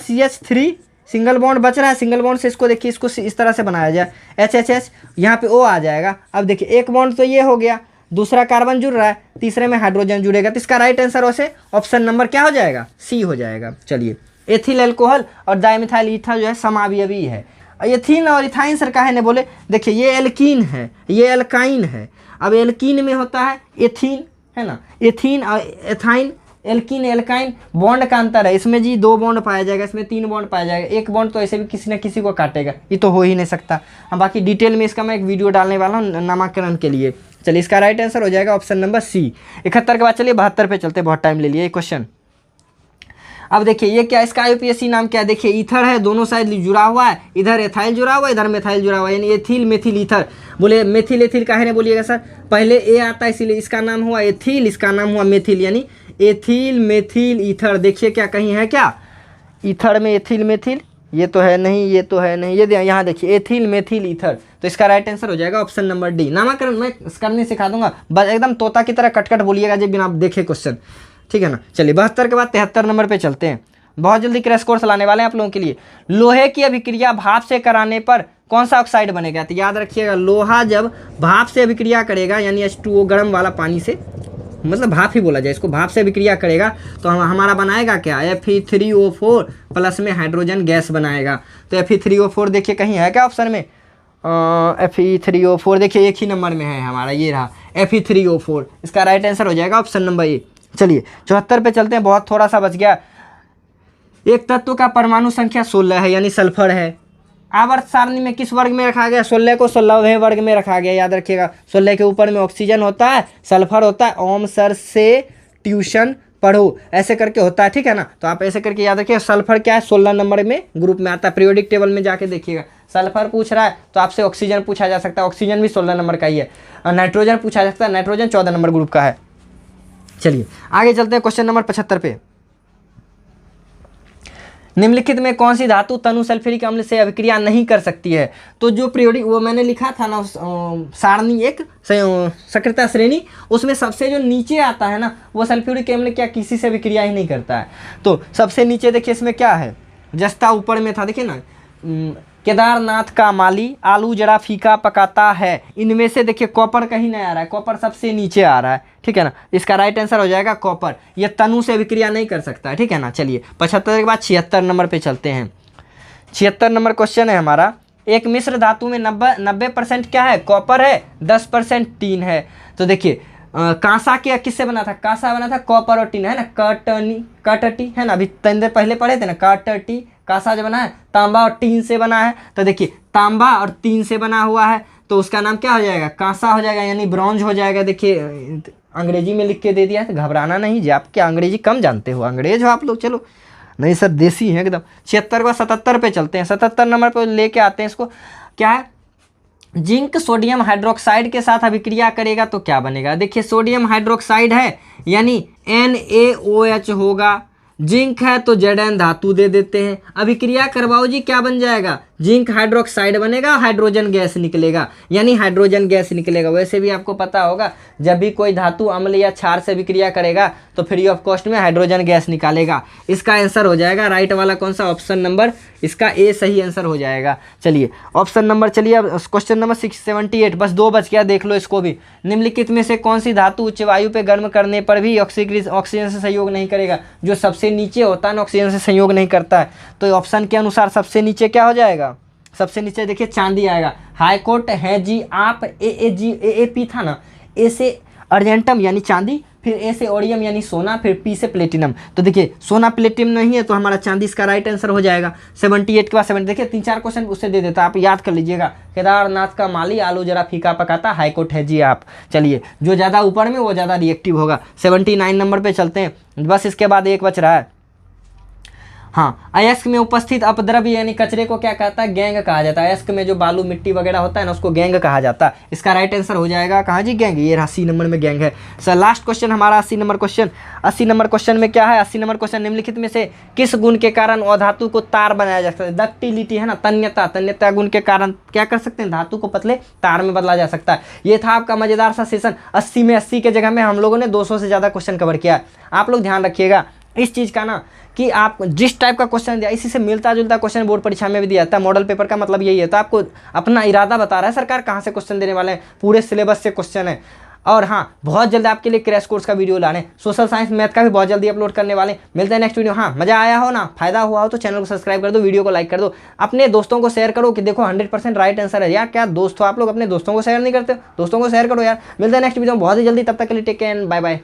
सिंगल बॉन्ड बच रहा है, सिंगल बॉन्ड से इसको देखिए, इसको इस तरह से बनाया जाए, HHH, यहाँ पे O आ जाएगा। अब देखिए एक बॉन्ड तो ये हो गया, दूसरा कार्बन जुड़ रहा है, तीसरे में हाइड्रोजन जुड़ेगा, तो इसका राइट आंसर वैसे ऑप्शन नंबर क्या हो जाएगा, सी हो जाएगा। चलिए, एथिल अल्कोहल और डाइमिथाइल ईथर जो है समावयवी है। एथीन और इथाइन सर काहे ने बोले, देखिए ये एल्कीन है, ये एल्काइन है। अब एल्कीन में होता है एथीन, है ना, एथीन और एथाइन, एल्कीन एल्काइन, बॉन्ड का अंतर है, इसमें जी 2 बॉन्ड पाया जाएगा, इसमें 3 बॉन्ड पाया जाएगा, एक बॉन्ड तो ऐसे भी किसी न किसी को काटेगा, ये तो हो ही नहीं सकता। हम बाकी डिटेल में इसका मैं एक वीडियो डालने वाला हूँ नामकरण के लिए। चलिए, इसका राइट आंसर हो जाएगा ऑप्शन नंबर सी। 71 के बाद चलिए 72 पे चलते, बहुत टाइम ले लिया ये क्वेश्चन। अब देखिए ये क्या, इसका यूपीएससी नाम क्या है, देखिए ईथर है, दोनों साइड जुड़ा हुआ है, इधर एथाइल जुड़ा हुआ है, इधर मेथाइल जुड़ा हुआ है, यानी एथिल मेथिल ईथर। बोले मेथिल एथिल काहे ने बोलिएगा सर, पहले ए आता है इसीलिए इसका नाम हुआ एथिल, इसका नाम हुआ मेथिल, यानी एथिल मेथिल ईथर। देखिए क्या कहीं है क्या, ईथर में एथिल मेथिल, ये तो है नहीं, ये तो है नहीं, ये यहाँ देखिए एथिल मेथिल ईथर, तो इसका राइट आंसर हो जाएगा ऑप्शन नंबर डी। नामकरण मैं करने सिखा दूंगा, बस एकदम तोता की तरह कट बोलिएगा जब बिना आप देखे क्वेश्चन, ठीक है ना। चलिए 72 के बाद 73 नंबर पे चलते हैं, बहुत जल्दी क्रैश कोर्स लाने वाले हैं आप लोगों के लिए। लोहे की अभिक्रिया भाप से कराने पर कौन सा ऑक्साइड बनेगा, तो याद रखिएगा, लोहा जब भाप से अभिक्रिया करेगा, यानी H2O गर्म वाला पानी से, मतलब भाप ही बोला जाए इसको, भाप से अभिक्रिया करेगा तो हमारा बनाएगा क्या, Fe3O4 प्लस में हाइड्रोजन गैस बनाएगा। तो Fe3O4 देखिए कहीं है क्या ऑप्शन में, Fe3O4 देखिए एक ही नंबर में है हमारा, ये रहा Fe3O4, इसका राइट आंसर हो जाएगा ऑप्शन नंबर ए। चलिए 74 पे चलते हैं, बहुत थोड़ा सा बच गया। एक तत्व का परमाणु संख्या 16 है, यानी सल्फर है, आवर्त सारणी में किस वर्ग में रखा गया, 16 को 16वें वर्ग में रखा गया। याद रखिएगा 16 के ऊपर में ऑक्सीजन होता है, सल्फर होता है, ओम सर से ट्यूशन पढ़ो ऐसे करके होता है, ठीक है ना। तो आप ऐसे करके याद रखिए, सल्फर क्या है 16 नंबर में ग्रुप में आता है, पीरियोडिक टेबल में जाके देखिएगा। सल्फर पूछ रहा है तो आपसे ऑक्सीजन पूछा जा सकता है, ऑक्सीजन भी 16 नंबर का ही है। और नाइट्रोजन पूछा जा सकता है, नाइट्रोजन 14 नंबर ग्रुप का है। चलिए आगे चलते हैं क्वेश्चन नंबर 75 पे। निम्नलिखित में कौन सी धातु तनु सल्फ्यूरिक अम्ल से अभिक्रिया नहीं कर सकती है, तो जो पीरियोडिक वो मैंने लिखा था ना सारणी, एक सक्रियता श्रेणी, उसमें सबसे जो नीचे आता है ना वो सल्फ्यूरिक अम्ल क्या किसी से अभिक्रिया ही नहीं करता है। तो सबसे नीचे देखिए इसमें क्या है, जस्ता ऊपर में था देखिए ना, केदारनाथ का माली आलू जरा फीका पकाता है, इनमें से देखिए कॉपर कहीं नहीं आ रहा है, कॉपर सबसे नीचे आ रहा है, ठीक है ना। इसका राइट आंसर हो जाएगा कॉपर, ये तनु से अभिक्रिया नहीं कर सकता है, ठीक है ना। चलिए 75 के बाद 76 नंबर पे चलते हैं। 76 नंबर क्वेश्चन है हमारा, एक मिश्र धातु में 90% क्या है, कॉपर है, 10% टीन है। तो देखिए कांसा क्या किससे बना था, कांसा बना था कॉपर और टीन, है ना, कटटी है ना, अभी तनी देर पहले पढ़े थे ना, कटटी कांसा जो बना है तांबा और टीन से बना है। तो देखिए तांबा और टीन से बना हुआ है तो उसका नाम क्या हो जाएगा, कांसा हो जाएगा, यानी ब्रॉन्ज हो जाएगा। देखिए अंग्रेजी में लिख के दे दिया है, तो घबराना नहीं जी, आप क्या अंग्रेजी कम जानते हो, अंग्रेज हो आप लोग, चलो नहीं सर देसी है एकदम। 76 व 77 पे चलते हैं। 77 नंबर पे लेके आते हैं इसको, क्या है, जिंक सोडियम हाइड्रोक्साइड के साथ अभिक्रिया करेगा तो क्या बनेगा। देखिए सोडियम हाइड्रोक्साइड है यानी NaOH होगा, जिंक है तो Zn धातु दे देते हैं, अभिक्रिया करवाओ जी क्या बन जाएगा, जिंक हाइड्रोक्साइड बनेगा, हाइड्रोजन गैस निकलेगा, यानी हाइड्रोजन गैस निकलेगा। वैसे भी आपको पता होगा जब भी कोई धातु अम्ल या क्षार से अभिक्रिया करेगा तो फ्री ऑफ कॉस्ट में हाइड्रोजन गैस निकालेगा। इसका आंसर हो जाएगा राइट वाला कौन सा, ऑप्शन नंबर, इसका ए सही आंसर हो जाएगा। चलिए ऑप्शन नंबर, चलिए अब क्वेश्चन नंबर 678, बस 2 बच गया, देख लो इसको भी। निम्नलिखित में से कौन सी धातु उच्च वायु पे गर्म करने पर भी ऑक्सीजन से सहयोग नहीं करेगा, जो सबसे नीचे होता है ना ऑक्सीजन से सहयोग नहीं करता है। तो ऑप्शन के अनुसार सबसे नीचे क्या हो जाएगा, सबसे नीचे देखिए चांदी आएगा, हाईकोर्ट है जी आप, AAP था ना, ए से अर्जेंटम यानी चांदी, फिर ए से ओडियम यानी सोना, फिर पी से प्लेटिनम। तो देखिए सोना प्लेटिनम नहीं है तो हमारा चांदी इसका राइट आंसर हो जाएगा। 78 के बाद 70, देखिए 3-4 क्वेश्चन उससे दे देता, आप याद कर लीजिएगा। केदारनाथ का माली आलू जरा फीका पकाता, हाईकोर्ट है जी आप। चलिए जो ज़्यादा ऊपर में वो ज़्यादा रिएक्टिव होगा। 79 नंबर पर चलते हैं, बस इसके बाद एक बच रहा है। हाँ, अयस्क में उपस्थित अपद्रव्य यानी कचरे को क्या कहता है, गैंग कहा जाता है। अयस्क में जो बालू मिट्टी वगैरह होता है ना उसको गैंग कहा जाता है। इसका राइट आंसर हो जाएगा कहाँ जी, गैंग, ये 80 नंबर में गैंग है। सर लास्ट क्वेश्चन हमारा 80 नंबर क्वेश्चन। 80 नंबर क्वेश्चन में क्या है, 80 नंबर क्वेश्चन, निम्नलिखित में से किस गुण के कारण अधातु को तार बनाया जा सकता है। डक्टिलिटी है ना, तन्यता, तन्यता गुण के कारण क्या कर सकते हैं, धातु को पतले तार में बदला जा सकता है। ये था आपका मजेदार सा सेशन। 80 में 80 के जगह में हम लोगों ने 200 से ज़्यादा क्वेश्चन कवर किया है। आप लोग ध्यान रखिएगा, इस चीज़ का ना कि आप जिस टाइप का क्वेश्चन दिया इसी से मिलता जुलता क्वेश्चन बोर्ड परीक्षा में भी दिया जाता है। मॉडल पेपर का मतलब यही है। तो आपको अपना इरादा बता रहा है सरकार कहाँ से क्वेश्चन देने वाले हैं, पूरे सिलेबस से क्वेश्चन है। और हाँ, बहुत जल्द आपके लिए क्रैश कोर्स का वीडियो लाने, सोशल साइंस मैथ का भी बहुत जल्दी अपलोड करने वाले। मिलते हैं नेक्स्ट वीडियो। हाँ, मजा आया हो ना, फायदा हुआ हो तो चैनल को सब्सक्राइब कर दो, वीडियो को लाइक कर दो, अपने दोस्तों को शेयर करो कि देखो 100% राइट आंसर है। यार क्या दोस्त हो आप लोग, अपने दोस्तों को शेयर नहीं करते? दोस्तों को शेयर करो यार। मिलते हैं नेक्स्ट वीडियो में बहुत ही जल्दी, तब तक के लिए टेक केयर, बाय बाय।